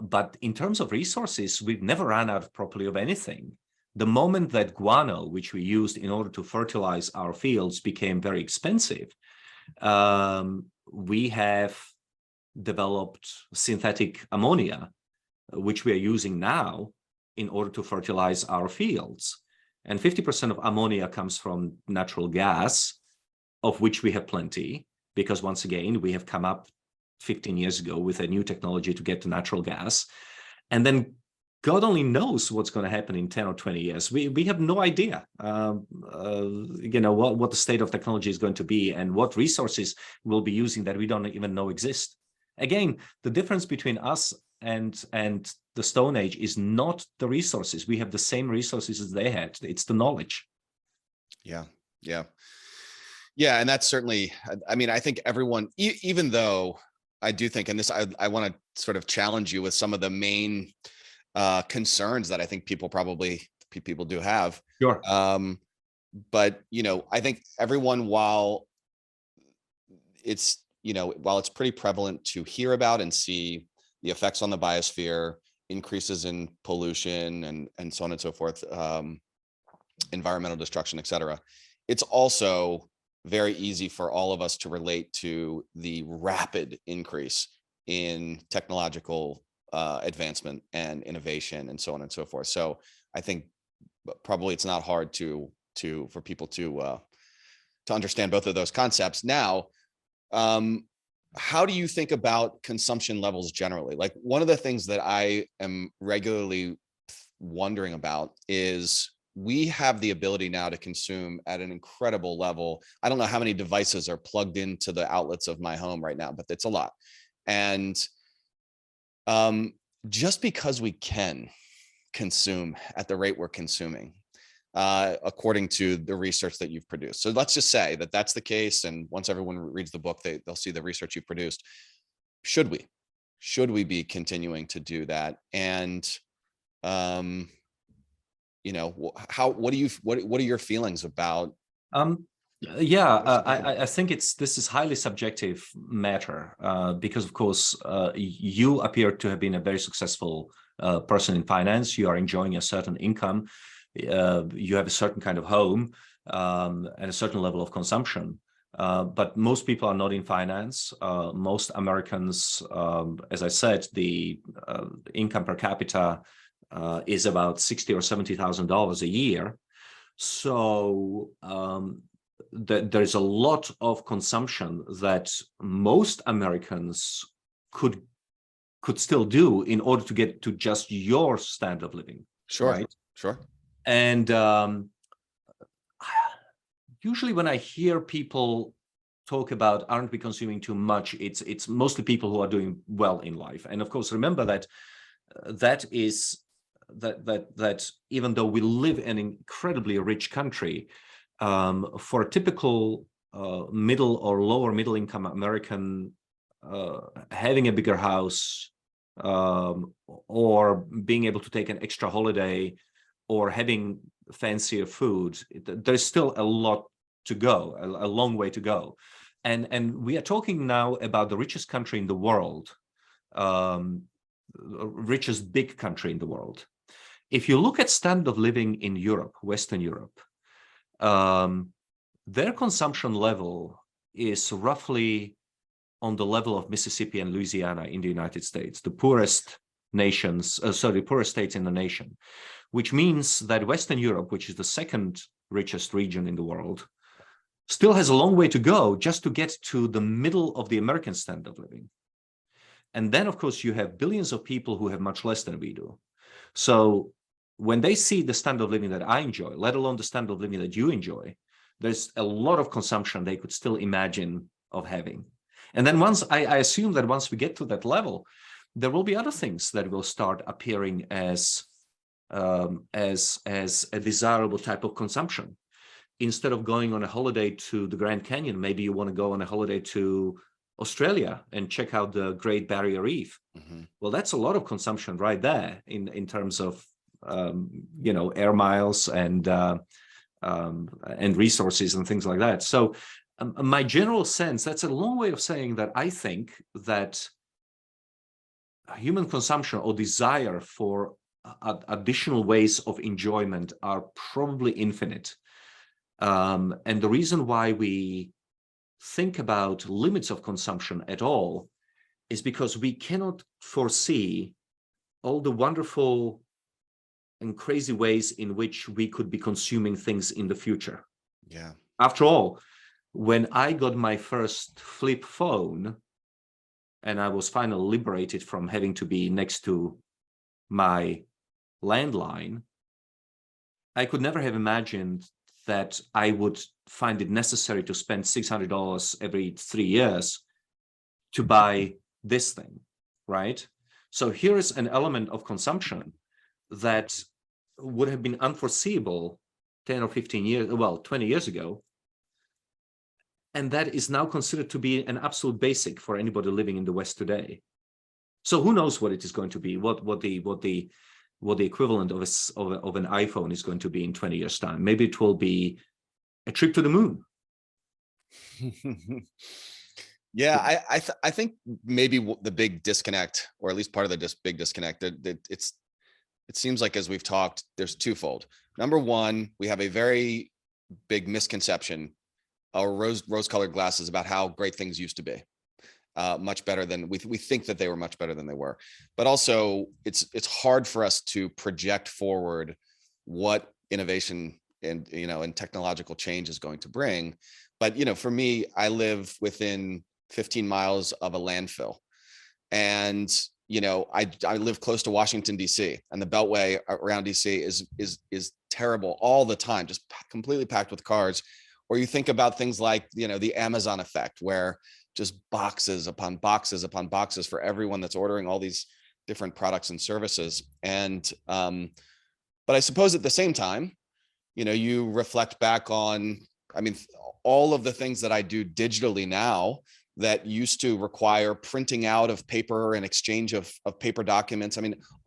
A: But in terms of resources, we've never run out properly of anything. The moment that guano, which we used in order to fertilize our fields, became very expensive, we have developed synthetic ammonia, which we are using now in order to fertilize our fields. And 50% of ammonia comes from natural gas, of which we have plenty, because once again, we have come up 15 years ago with a new technology to get to natural gas. And then God only knows what's going to happen in 10 or 20 years. We have no idea, what the state of technology is going to be and what resources we'll be using that we don't even know exist. Again, the difference between us and the Stone Age is not the resources. We have the same resources as they had. It's the knowledge.
B: Yeah. And that's certainly, I think everyone, even though I do think, and this, I want to sort of challenge you with some of the main concerns that I think people do have.
A: Sure.
B: But, I think everyone, while it's pretty prevalent to hear about and see the effects on the biosphere, increases in pollution and so on and so forth, environmental destruction, et cetera, it's also very easy for all of us to relate to the rapid increase in technological advancement and innovation and so on and so forth. So I think probably it's not hard for people to understand both of those concepts. Now, how do you think about consumption levels generally? Like, one of the things that I am regularly wondering about is we have the ability now to consume at an incredible level. I don't know how many devices are plugged into the outlets of my home right now, but it's a lot. And just because we can consume at the rate we're consuming, according to the research that you've produced. So let's just say that that's the case. And once everyone reads the book, they'll see the research you produced. Should we be continuing to do that? And, what are your feelings about?
A: I think this is highly subjective matter, because of course, you appear to have been a very successful person in finance. You are enjoying a certain income. You have a certain kind of home and a certain level of consumption. But most people are not in finance. Most Americans, as I said, the income per capita is about $60,000 or $70,000 a year. So there's a lot of consumption that most Americans could still do in order to get to just your standard of living.
B: Sure,
A: right?
B: Sure.
A: And usually when I hear people talk about aren't we consuming too much, it's mostly people who are doing well in life. And of course, remember that even though we live in an incredibly rich country, for a typical middle or lower middle income American, having a bigger house or being able to take an extra holiday or having fancier food, there's still a lot to go, a long way to go. And we are talking now about the richest country in the world, richest big country in the world. If you look at standard of living in Europe, Western Europe, their consumption level is roughly on the level of Mississippi and Louisiana in the United States, the poorest poorest states in the nation, which means that Western Europe, which is the second richest region in the world, still has a long way to go just to get to the middle of the American standard of living. And then, of course, you have billions of people who have much less than we do. So when they see the standard of living that I enjoy, let alone the standard of living that you enjoy, there's a lot of consumption they could still imagine of having. And then I assume that once we get to that level, there will be other things that will start appearing as a desirable type of consumption. Instead of going on a holiday to the Grand Canyon, maybe you want to go on a holiday to Australia and check out the Great Barrier Reef. Mm-hmm. Well, that's a lot of consumption right there in terms of air miles and resources and things like that. So my general sense, that's a long way of saying that I think that human consumption or desire for additional ways of enjoyment are probably infinite. And the reason why we think about limits of consumption at all is because we cannot foresee all the wonderful and crazy ways in which we could be consuming things in the future.
B: Yeah.
A: After all, when I got my first flip phone and I was finally liberated from having to be next to my landline, I could never have imagined that I would find it necessary to spend $600 every 3 years to buy this thing, right? So here is an element of consumption that would have been unforeseeable 10 or 15 years, well, 20 years ago. And that is now considered to be an absolute basic for anybody living in the West today. So who knows what it is going to be, what the equivalent of an iPhone is going to be in 20 years' time. Maybe it will be a trip to the moon.
B: Yeah, I think maybe the big disconnect, or at least part of the big disconnect, it seems like, as we've talked, there's twofold. Number one, we have a very big misconception, or rose-colored glasses, about how great things used to be. Much better than we think that they were much better than they were. But also it's hard for us to project forward what innovation and technological change is going to bring. But for me, I live within 15 miles of a landfill, and I live close to Washington D.C., and the Beltway around D.C. is terrible all the time, just completely packed with cars. Or you think about things like the Amazon effect, where just boxes upon boxes upon boxes for everyone that's ordering all these different products and services. And but I suppose at the same time, you reflect back on, all of the things that I do digitally now that used to require printing out of paper and exchange of paper documents.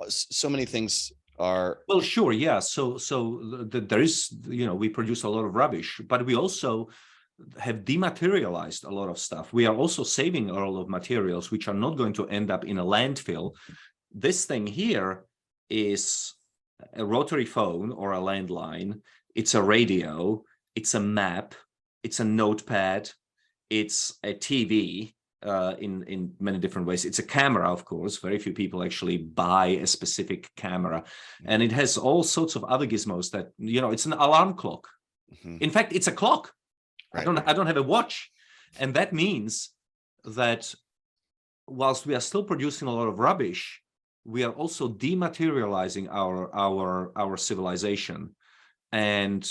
B: So many things are. Well,
A: sure, yeah. So there is, we produce a lot of rubbish, but we also have dematerialized a lot of stuff. We are also saving a lot of materials which are not going to end up in a landfill. This thing here is a rotary phone or a landline. It's a radio. It's a map. It's a notepad. It's a TV in many different ways. It's a camera, of course. Very few people actually buy a specific camera. And it has all sorts of other gizmos that, it's an alarm clock. Mm-hmm. In fact, it's a clock. Right. I don't have a watch. And that means that whilst we are still producing a lot of rubbish, we are also dematerializing our civilization. And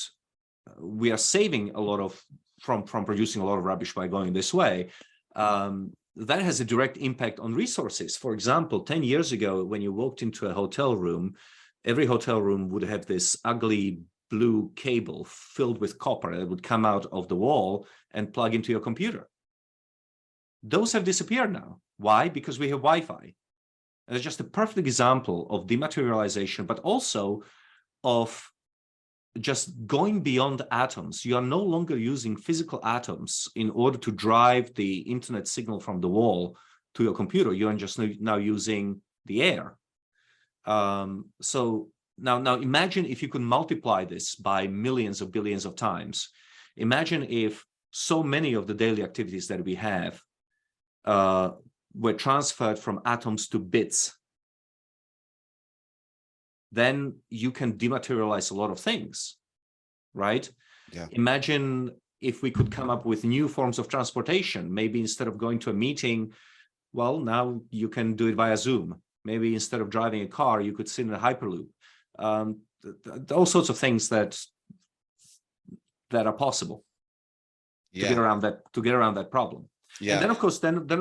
A: we are saving a lot from producing a lot of rubbish by going this way. That has a direct impact on resources. For example, 10 years ago, when you walked into a hotel room, every hotel room would have this ugly blue cable filled with copper that would come out of the wall and plug into your computer. Those have disappeared now. Why? Because we have Wi-Fi. And it's just a perfect example of dematerialization, but also of just going beyond atoms. You are no longer using physical atoms in order to drive the internet signal from the wall to your computer. You are just now using the air. So now imagine if you could multiply this by millions of billions of times. Imagine if so many of the daily activities that we have were transferred from atoms to bits, then you can dematerialize a lot of things, right?
B: Yeah.
A: Imagine if we could come up with new forms of transportation. Maybe instead of going to a meeting, well, now you can do it via Zoom. Maybe instead of driving a car, you could sit in a Hyperloop. All sorts of things that are possible to get around that problem.
B: Yeah.
A: And then of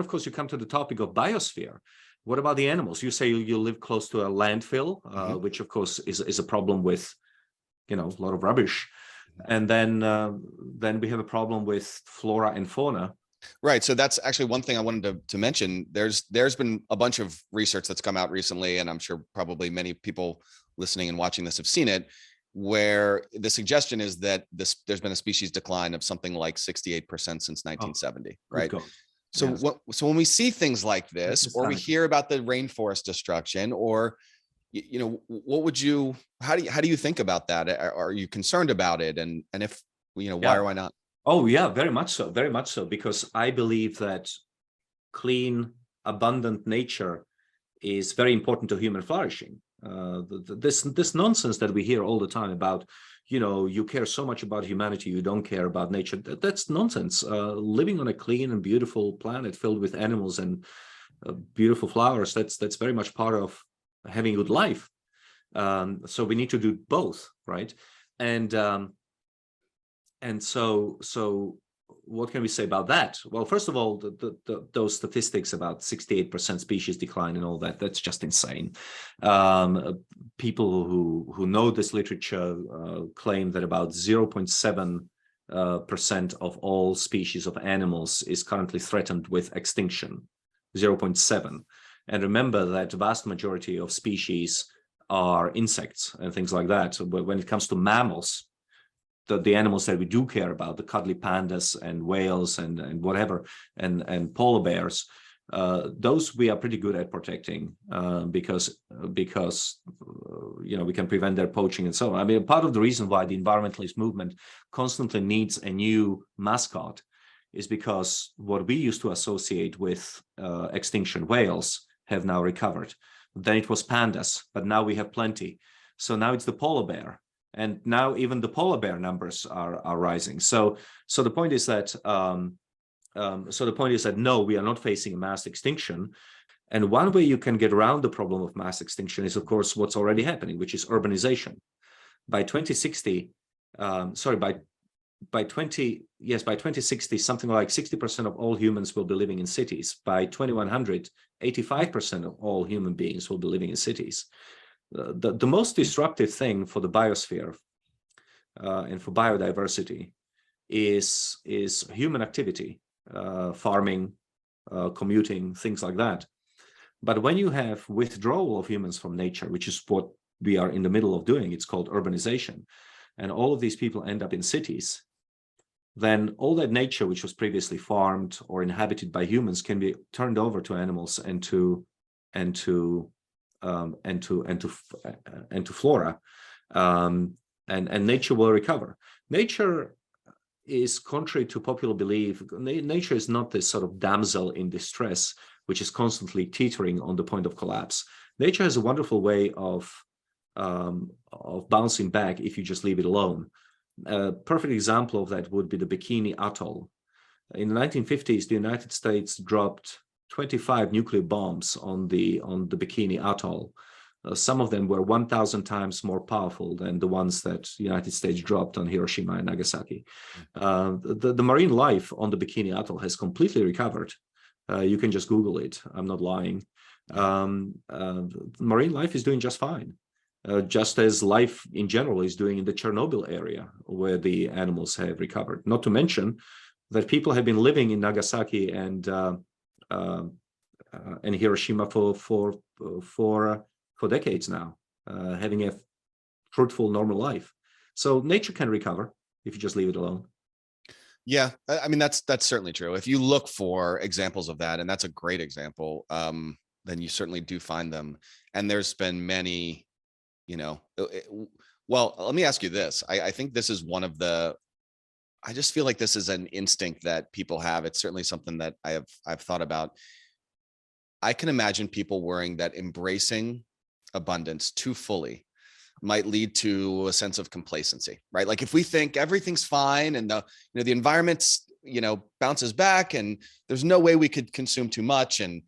A: course you come to the topic of biosphere. What about the animals? You say you live close to a landfill, which of course is a problem with, a lot of rubbish. And then we have a problem with flora and fauna.
B: Right. So that's actually one thing I wanted to mention. There's been a bunch of research that's come out recently, and I'm sure probably many people listening and watching this have seen it, where the suggestion is that there's been a species decline of something like 68% since 1970. Right. So yes. So when we see things like this, or we hear about the rainforest destruction, or what would you? How do you think about that? Are you concerned about it? And if why or why not?
A: Oh yeah, very much so, because I believe that clean, abundant nature is very important to human flourishing. This nonsense that we hear all the time about, you care so much about humanity, you don't care about nature. That's nonsense. Living on a clean and beautiful planet filled with animals and beautiful flowers, that's very much part of having a good life. So we need to do both, right? And so what can we say about that? Well, first of all, those statistics about 68% species decline and all that, that's just insane. People who know this literature claim that about 0.7% of all species of animals is currently threatened with extinction, 0.7. And remember that the vast majority of species are insects and things like that. So when it comes to mammals, the animals that we do care about, the cuddly pandas and whales and whatever, and polar bears, those we are pretty good at protecting because we can prevent their poaching and so on. I mean, part of the reason why the environmentalist movement constantly needs a new mascot is because what we used to associate with extinction, whales, have now recovered. Then it was pandas, but now we have plenty. So now it's the polar bear. And now even the polar bear numbers are rising. So the point is that no, we are not facing a mass extinction. And one way you can get around the problem of mass extinction is, of course, what's already happening, which is urbanization. By 2060, by 2060, something like 60% of all humans will be living in cities. By 2100, 85% of all human beings will be living in cities. The most disruptive thing for the biosphere and for biodiversity is human activity, farming, commuting, things like that. But when you have withdrawal of humans from nature, which is what we are in the middle of doing, it's called urbanization, and all of these people end up in cities, then all that nature which was previously farmed or inhabited by humans can be turned over to animals and to flora, and nature will recover. Nature is, contrary to popular belief, nature is not this sort of damsel in distress which is constantly teetering on the point of collapse. Nature has a wonderful way of bouncing back if you just leave it alone. A perfect example of that would be the Bikini Atoll. In the 1950s, the United States dropped 25 nuclear bombs on the Bikini Atoll. Some of them were 1,000 times more powerful than the ones that the United States dropped on Hiroshima and Nagasaki. The marine life on the Bikini Atoll has completely recovered. You can just Google it. I'm not lying. Marine life is doing just fine. Just as life in general is doing in the Chernobyl area where the animals have recovered. Not to mention that people have been living in Nagasaki and Hiroshima for decades now, having a fruitful, normal life. So nature can recover if you just leave it alone.
B: Yeah, I mean, that's certainly true. If you look for examples of that, and that's a great example, then you certainly do find them. And there's been many, well, let me ask you this. I think this is one of the I just feel like this is an instinct that people have. It's certainly something that I've thought about. I can imagine people worrying that embracing abundance too fully might lead to a sense of complacency, right? Like if we think everything's fine and the environment's, bounces back and there's no way we could consume too much, and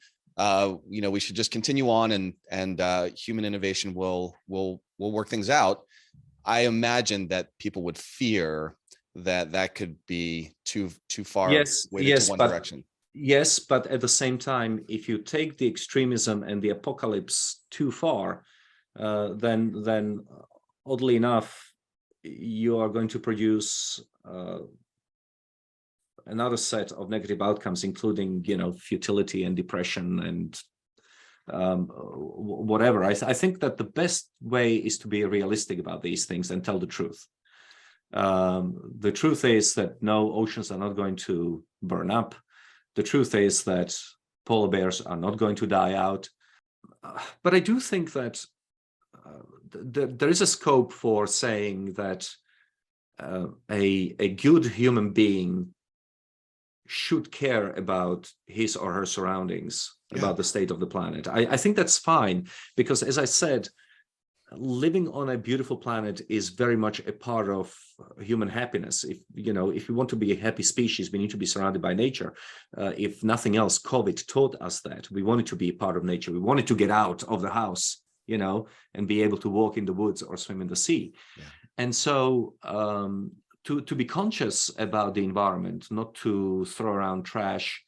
B: we should just continue on, and human innovation will work things out. I imagine that people would fear that could be too far weighted to one direction.
A: Yes, but at the same time, if you take the extremism and the apocalypse too far, then oddly enough, you are going to produce another set of negative outcomes, including, futility and depression and whatever. I think that the best way is to be realistic about these things and tell the truth. The truth is that no, oceans are not going to burn up. The truth is that polar bears are not going to die out. But I do think that there is a scope for saying that a good human being should care about his or her surroundings, about the state of the planet. I think that's fine, because as I said, living on a beautiful planet is very much a part of human happiness. If you want to be a happy species, we need to be surrounded by nature. If nothing else, COVID taught us that we wanted to be a part of nature. We wanted to get out of the house, and be able to walk in the woods or swim in the sea. Yeah. And so to be conscious about the environment, not to throw around trash,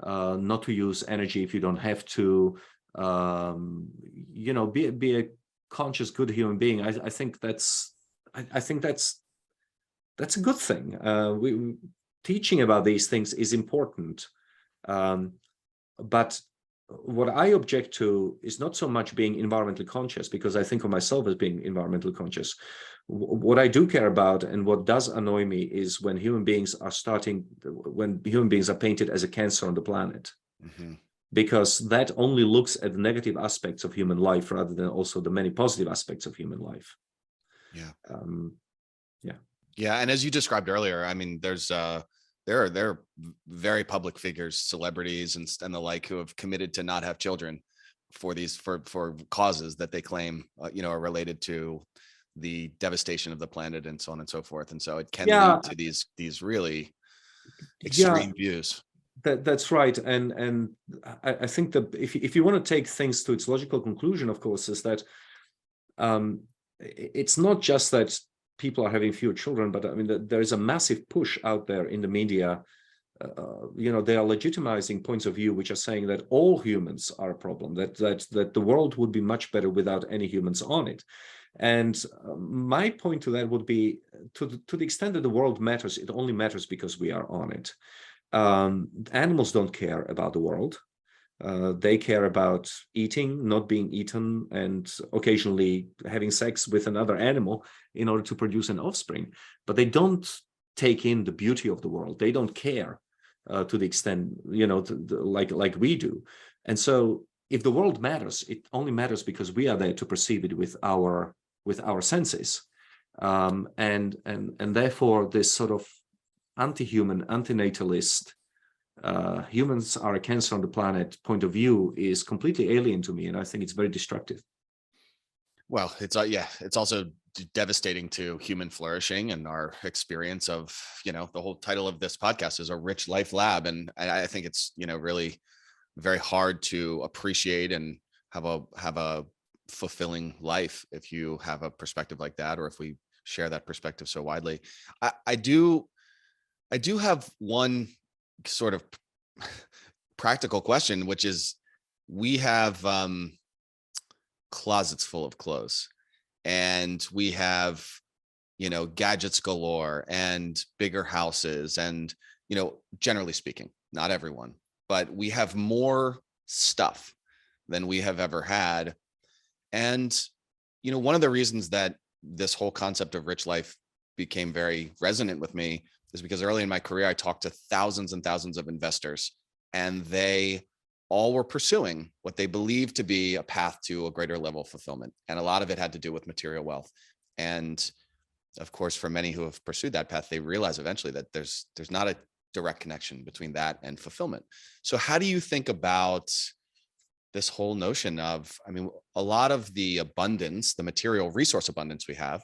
A: not to use energy if you don't have to, be a conscious, good human being. I think that's a good thing. Teaching about these things is important, but what I object to is not so much being environmentally conscious, because I think of myself as being environmentally conscious. What I do care about, and what does annoy me, is when human beings are painted as a cancer on the planet. Mm-hmm. Because that only looks at the negative aspects of human life rather than also the many positive aspects of human life.
B: Yeah.
A: Yeah.
B: Yeah. And as you described earlier, I mean, there are very public figures, celebrities and the like, who have committed to not have children for causes that they claim, are related to the devastation of the planet and so on and so forth. And so it can lead to these really extreme views.
A: That's right. And I think that if you want to take things to its logical conclusion, of course, is that it's not just that people are having fewer children, but I mean, there is a massive push out there in the media. They are legitimizing points of view which are saying that all humans are a problem, that the world would be much better without any humans on it. And my point to that would be, to the extent that the world matters, it only matters because we are on it. Animals don't care about the world. They care about eating, not being eaten, and occasionally having sex with another animal in order to produce an offspring. But they don't take in the beauty of the world. They don't care to the extent, like we do. And so if the world matters, it only matters because we are there to perceive it with our senses. And therefore this sort of anti-human, anti-natalist, humans are a cancer on the planet point of view is completely alien to me, and I think it's very destructive.
B: Well, it's also devastating to human flourishing and our experience of, the whole title of this podcast is A Rich Life Lab, and I think it's really very hard to appreciate and have a fulfilling life if you have a perspective like that, or if we share that perspective so widely. I do have one sort of practical question, which is, we have closets full of clothes, and we have, gadgets galore and bigger houses, and, generally speaking, not everyone, but we have more stuff than we have ever had. And, one of the reasons that this whole concept of rich life became very resonant with me is because early in my career, I talked to thousands and thousands of investors, and they all were pursuing what they believed to be a path to a greater level of fulfillment. And a lot of it had to do with material wealth. And, of course, for many who have pursued that path, they realize eventually that there's not a direct connection between that and fulfillment. So how do you think about this whole notion of, I mean, a lot of the abundance, the material resource abundance we have,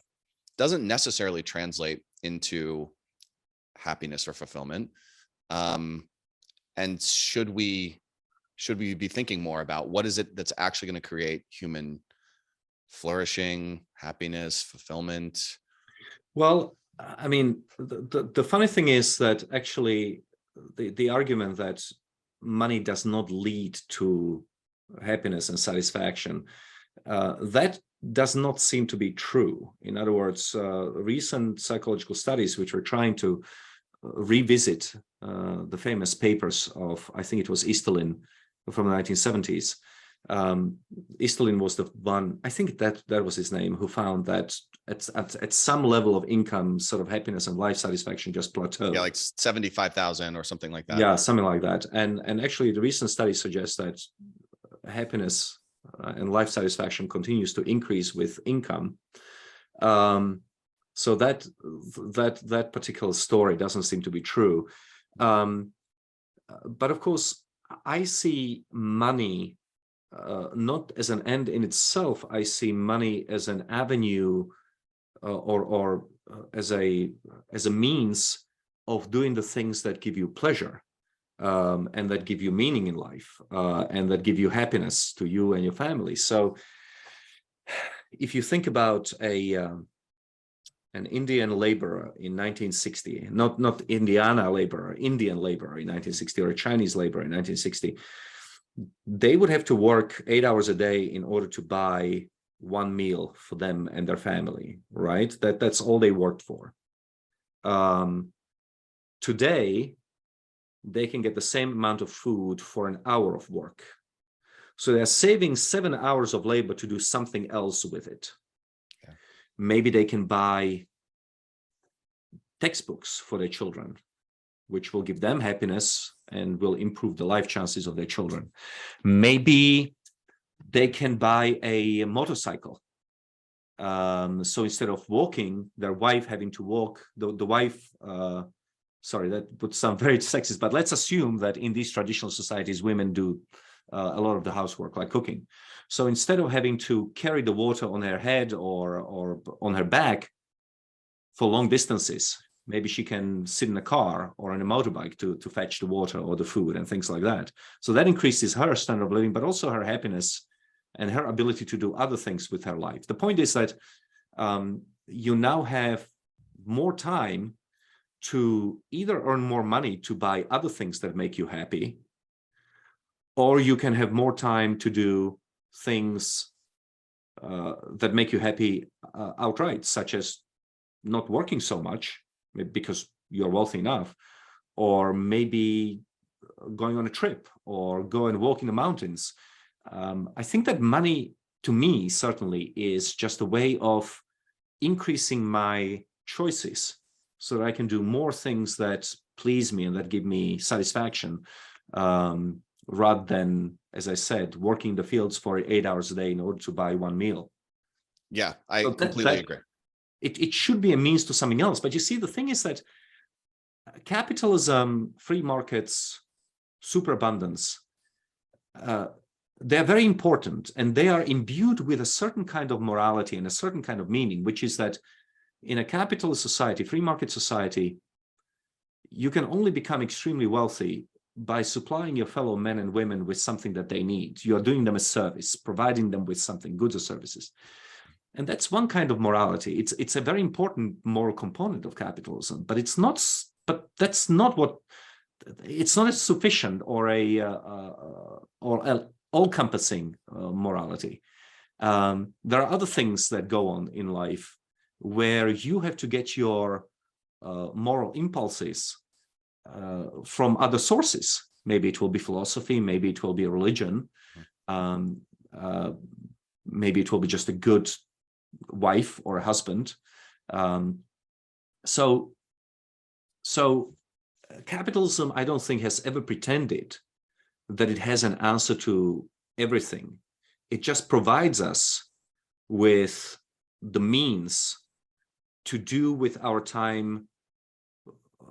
B: doesn't necessarily translate into happiness or fulfillment. And should we be thinking more about what is it that's actually going to create human flourishing, happiness, fulfillment?
A: Well, I mean, the funny thing is that actually the argument that money does not lead to happiness and satisfaction, that does not seem to be true. In other words, recent psychological studies which were trying to revisit the famous papers of, I think it was Easterlin from the 1970s. Easterlin was the one, I think that was his name, who found that at some level of income, sort of happiness and life satisfaction just plateaued.
B: Yeah, like 75,000 or something like that.
A: Yeah, something like that. And actually the recent studies suggest that happiness and life satisfaction continues to increase with income. So that particular story doesn't seem to be true. But of course, I see money not as an end in itself. I see money as an avenue or as a means of doing the things that give you pleasure and that give you meaning in life and that give you happiness to you and your family. So if you think about an Indian laborer in 1960, not Indiana laborer, Indian laborer in 1960, or a Chinese laborer in 1960, they would have to work 8 hours a day in order to buy one meal for them and their family, right? That's all they worked for. Today, they can get the same amount of food for an hour of work. So they're saving 7 hours of labor to do something else with it. Yeah. Maybe they can buy textbooks for their children, which will give them happiness and will improve the life chances of their children. Maybe they can buy a motorcycle. So instead of walking, their wife having to walk, the wife, sorry, that would sound very sexist, but let's assume that in these traditional societies, women do a lot of the housework, like cooking. So instead of having to carry the water on her head or on her back for long distances, maybe she can sit in a car or on a motorbike to fetch the water or the food and things like that. So that increases her standard of living, but also her happiness and her ability to do other things with her life. The point is that you now have more time to either earn more money to buy other things that make you happy, or you can have more time to do things that make you happy outright, such as not working so much because you're wealthy enough, or maybe going on a trip or go and walk in the mountains. I think that money, to me, certainly is just a way of increasing my choices so that I can do more things that please me and that give me satisfaction, rather than, as I said, working in the fields for 8 hours a day in order to buy one meal.
B: Yeah, I completely agree.
A: It should be a means to something else. But you see, the thing is that capitalism, free markets, superabundance, they're very important, and they are imbued with a certain kind of morality and a certain kind of meaning, which is that in a capitalist society, free market society, you can only become extremely wealthy by supplying your fellow men and women with something that they need. You are doing them a service, providing them with something, goods or services. And that's one kind of morality. It's a very important moral component of capitalism, but it's not. But that's not what. It's not as sufficient or all-encompassing morality. There are other things that go on in life where you have to get your moral impulses from other sources. Maybe it will be philosophy, maybe it will be a religion, maybe it will be just a good wife or a husband. So capitalism, I don't think, has ever pretended that it has an answer to everything. It just provides us with the means to do with our time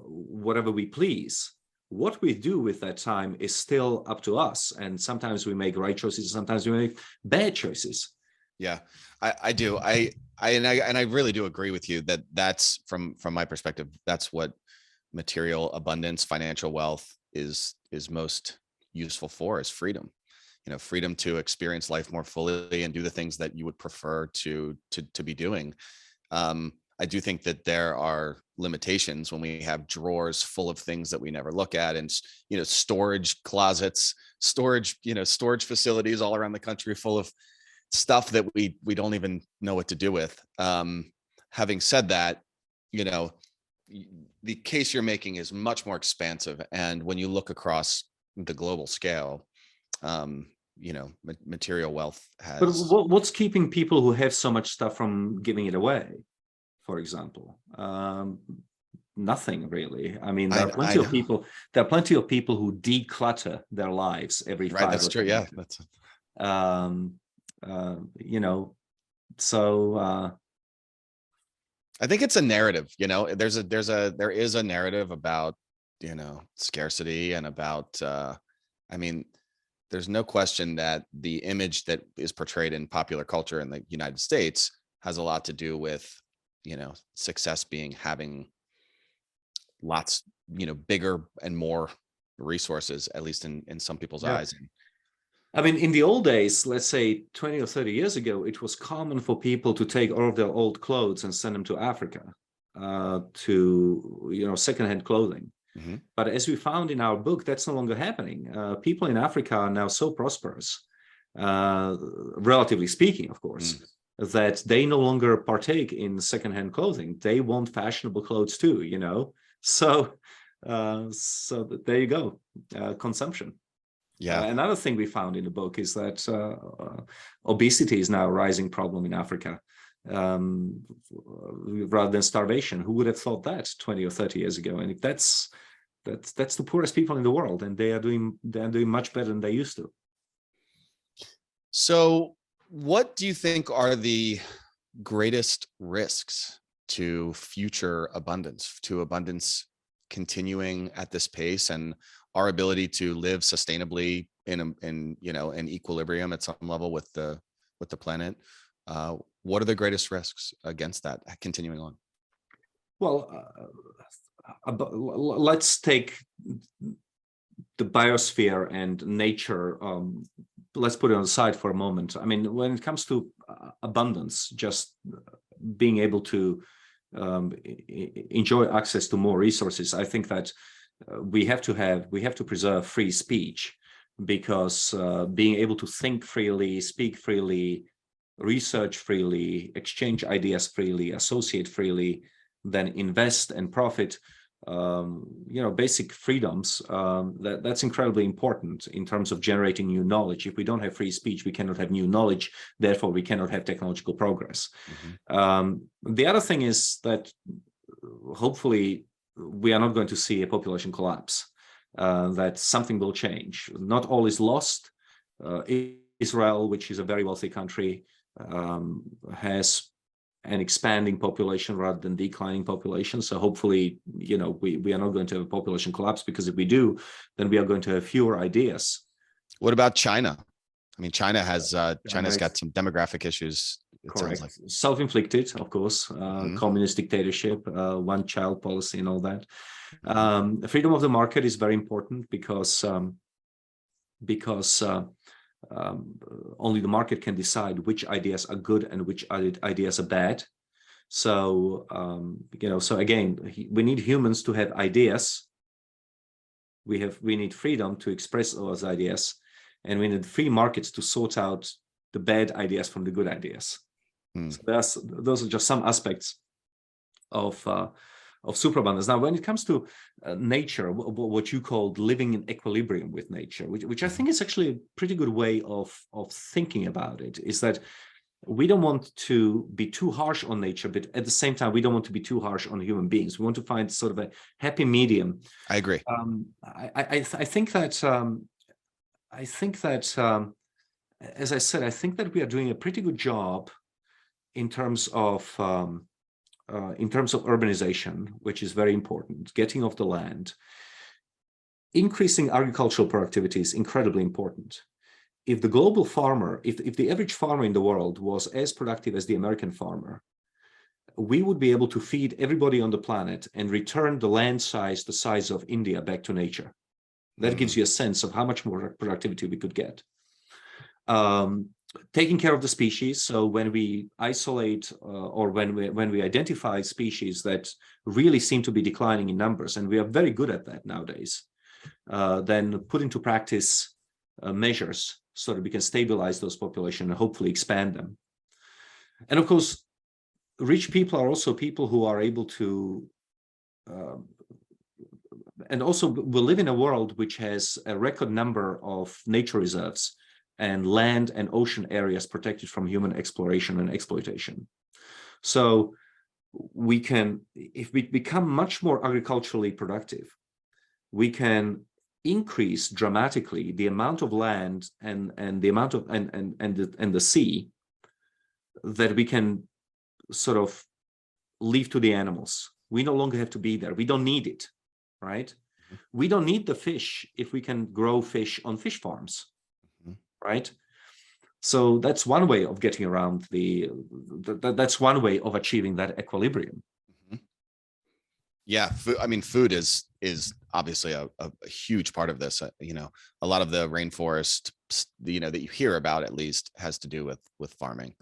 A: whatever we please. What we do with that time is still up to us. And sometimes we make right choices, sometimes we make bad choices.
B: Yeah, I do. I really do agree with you that that's from my perspective, that's what material abundance, financial wealth is most useful for, is freedom. Freedom to experience life more fully and do the things that you would prefer to be doing. I do think that there are limitations when we have drawers full of things that we never look at, and storage closets, storage facilities all around the country full of stuff that we don't even know what to do with. Having said that, the case you're making is much more expansive, and when you look across the global scale, material wealth has.
A: But what's keeping people who have so much stuff from giving it away, for example? Nothing really. I mean, there are plenty of people. There are plenty of people who declutter their lives every 5
B: That's true. Yeah, that's.
A: So
B: I think it's a narrative. There is a narrative about scarcity and about. There's no question that the image that is portrayed in popular culture in the United States has a lot to do with, success being having lots, bigger and more resources, at least in some people's eyes.
A: I mean, in the old days, let's say 20 or 30 years ago, it was common for people to take all of their old clothes and send them to Africa, to, secondhand clothing.
B: Mm-hmm.
A: But as we found in our book, that's no longer happening. People in Africa are now so prosperous, relatively speaking, of course, that they no longer partake in secondhand clothing. They want fashionable clothes too, So there you go, consumption.
B: Yeah.
A: Another thing we found in the book is that obesity is now a rising problem in Africa, rather than starvation. Who would have thought that 20 or 30 years ago? And that's the poorest people in the world, and they're doing much better than they used to.
B: So, what do you think are the greatest risks to future abundance, to abundance continuing at this pace, and our ability to live sustainably in an equilibrium at some level with the planet? What are the greatest risks against that continuing on?
A: Well, let's take the biosphere and nature. Let's put it on the side for a moment. I mean, when it comes to abundance, just being able to enjoy access to more resources, I think that we have to preserve free speech, because being able to think freely, speak freely, research freely, exchange ideas freely, associate freely, then invest and profit, basic freedoms, that's incredibly important in terms of generating new knowledge. If we don't have free speech, we cannot have new knowledge, therefore we cannot have technological progress. Mm-hmm. The other thing is that hopefully we are not going to see a population collapse, that something will change. Not all is lost. Israel, which is a very wealthy country, has an expanding population rather than declining population. So hopefully, we are not going to have a population collapse, because if we do, then we are going to have fewer ideas.
B: What about China? I mean, China's got some demographic issues.
A: Correct. Like. Self-inflicted, of course, communist dictatorship, one-child policy and all that. Freedom of the market is very important, because only the market can decide which ideas are good and which ideas are bad. So, so again, we need humans to have ideas. We need freedom to express those ideas, and we need free markets to sort out the bad ideas from the good ideas. So those are just some aspects of superabundance. Now, when it comes to nature, what you called living in equilibrium with nature, which I think is actually a pretty good way of thinking about it, is that we don't want to be too harsh on nature, but at the same time, we don't want to be too harsh on human beings. We want to find sort of a happy medium.
B: I agree.
A: I think that as I said, I think that we are doing a pretty good job in terms of in terms of urbanization, which is very important, getting off the land, increasing agricultural productivity is incredibly important. If the global farmer, if the average farmer in the world was as productive as the American farmer, we would be able to feed everybody on the planet and return the land size, the size of India, back to nature. That gives you a sense of how much more productivity we could get. Taking care of the species. So when we isolate or when we identify species that really seem to be declining in numbers, and we are very good at that nowadays, then put into practice measures so that we can stabilize those populations and hopefully expand them. And of course, rich people are also people who are able to, and also we live in a world which has a record number of nature reserves and land and ocean areas protected from human exploration and exploitation. So we can, if we become much more agriculturally productive, we can increase dramatically the amount of land and the amount of and the sea that we can sort of leave to the animals. We no longer have to be there. We don't need it, right? We don't need the fish if we can grow fish on fish farms, right? So that's one way of getting around that's one way of achieving that equilibrium.
B: Yeah, I mean, food is obviously a huge part of this. You know, a lot of the rainforest, you know, that you hear about at least has to do with farming.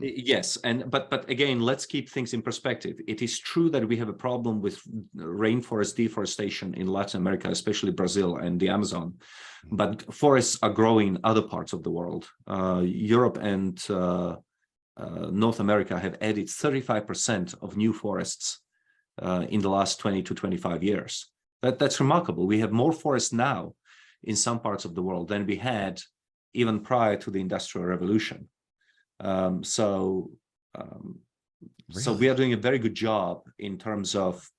A: Yes, but again, let's keep things in perspective. It is true that we have a problem with rainforest deforestation in Latin America, especially Brazil and the Amazon, but forests are growing in other parts of the world. Europe and North America have added 35% of new forests in the last 20 to 25 years. That's remarkable. We have more forests now in some parts of the world than we had even prior to the Industrial Revolution. So we are doing a very good job in terms of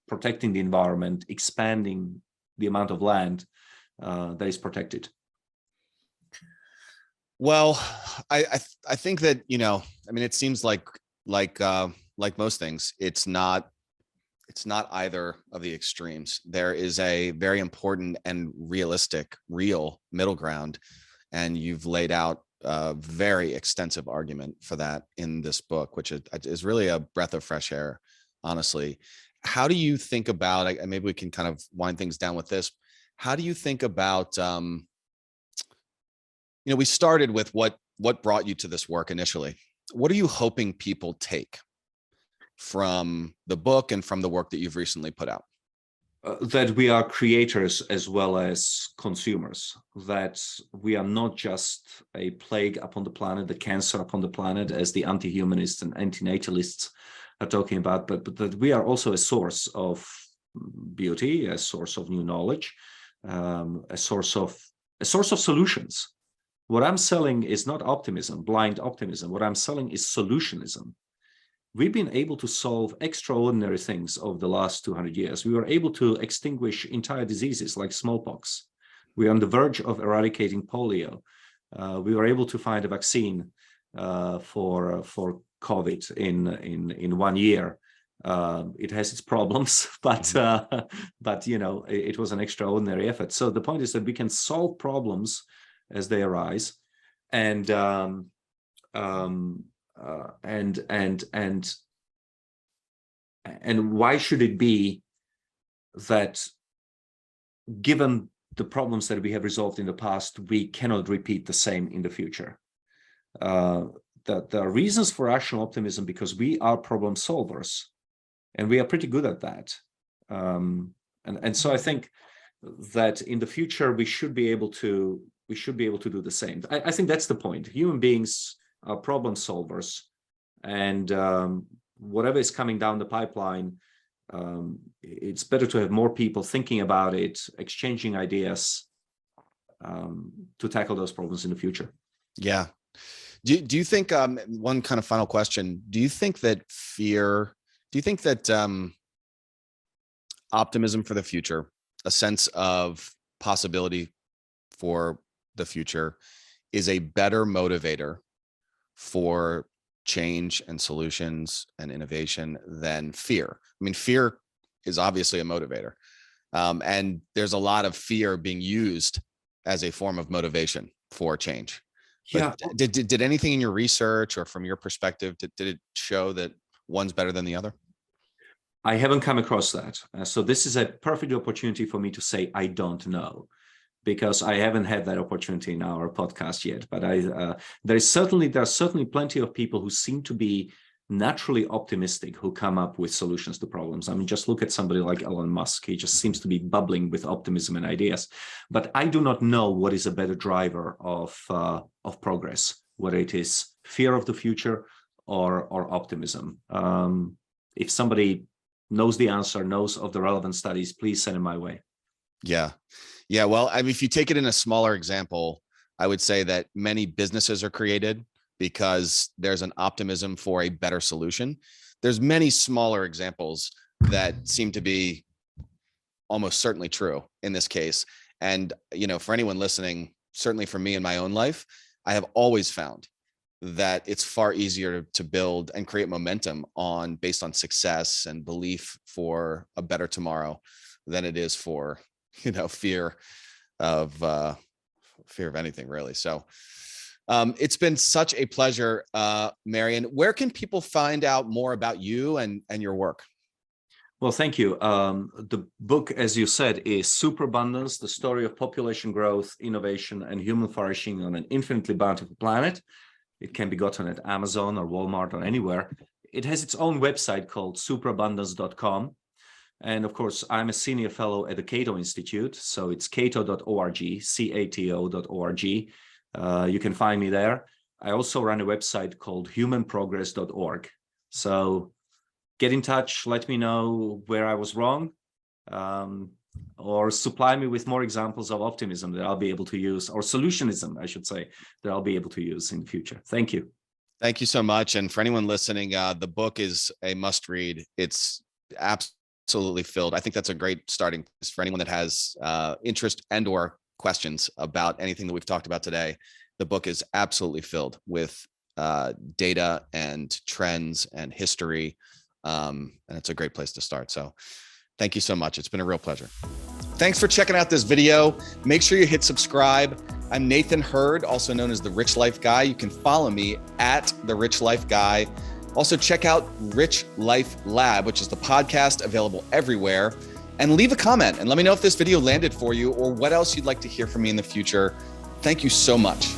A: protecting the environment, expanding the amount of land that is protected.
B: Well, I think that, you know, I mean, it seems like most things, it's not either of the extremes. There is a very important and realistic, real middle ground, and you've laid out a very extensive argument for that in this book, which is really a breath of fresh air, honestly. How do you think about, maybe we can kind of wind things down with this. How do you think about, you know, we started with what brought you to this work initially. What are you hoping people take from the book and from the work that you've recently put out?
A: That we are creators as well as consumers, that we are not just a plague upon the planet, the cancer upon the planet, as the anti-humanists and anti-natalists are talking about, but that we are also a source of beauty, a source of new knowledge, a source of solutions. What I'm selling is not optimism, blind optimism. What I'm selling is solutionism. We've been able to solve extraordinary things over the last 200 years. We were able to extinguish entire diseases like smallpox. We're on the verge of eradicating polio. We were able to find a vaccine for COVID in 1 year. It has its problems, but you know, it was an extraordinary effort. So the point is that we can solve problems as they arise, and why should it be that, given the problems that we have resolved in the past, we cannot repeat the same in the future? There are reasons for rational optimism because we are problem solvers, and we are pretty good at that. And so I think that in the future we should be able to do the same. I think that's the point. Human beings are problem solvers, and whatever is coming down the pipeline, it's better to have more people thinking about it, exchanging ideas to tackle those problems in the future.
B: Yeah. Do you think, one kind of final question, do you think that optimism for the future, a sense of possibility for the future, is a better motivator for change and solutions and innovation than fear. I mean, fear is obviously a motivator. And there's a lot of fear being used as a form of motivation for change. But yeah. Did anything in your research or from your perspective, did it show that one's better than the other?
A: I haven't come across that. So this is a perfect opportunity for me to say, I don't know, because I haven't had that opportunity in our podcast yet. But there are certainly plenty of people who seem to be naturally optimistic, who come up with solutions to problems. I mean, just look at somebody like Elon Musk. He just seems to be bubbling with optimism and ideas. But I do not know what is a better driver of progress, whether it is fear of the future or optimism. If somebody knows the answer, knows of the relevant studies, please send it my way.
B: Yeah. Well, I mean, if you take it in a smaller example, I would say that many businesses are created because there's an optimism for a better solution. There's many smaller examples that seem to be almost certainly true in this case. And, for anyone listening, certainly for me in my own life, I have always found that it's far easier to build and create momentum based on success and belief for a better tomorrow than it is for, fear of anything really. So it's been such a pleasure, Marion. Where can people find out more about you and your work?
A: Well, thank you. The book, as you said, is Superabundance, the story of population growth, innovation, and human flourishing on an infinitely bountiful planet. It can be gotten at Amazon or Walmart or anywhere. It has its own website called superabundance.com. And of course, I'm a senior fellow at the Cato Institute. So it's cato.org, cato.org. You can find me there. I also run a website called humanprogress.org. So get in touch, let me know where I was wrong, or supply me with more examples of optimism that I'll be able to use, or solutionism, I should say, that I'll be able to use in the future. Thank you.
B: Thank you so much. And for anyone listening, the book is a must read. It's absolutely filled. I think that's a great starting place for anyone that has interest and or questions about anything that we've talked about today. The book is absolutely filled with data and trends and history. And it's a great place to start. So thank you so much. It's been a real pleasure. Thanks for checking out this video. Make sure you hit subscribe. I'm Nathan Hurd, also known as The Rich Life Guy. You can follow me at The Rich Life Guy. Also check out Rich Life Lab, which is the podcast available everywhere. And leave a comment and let me know if this video landed for you or what else you'd like to hear from me in the future. Thank you so much.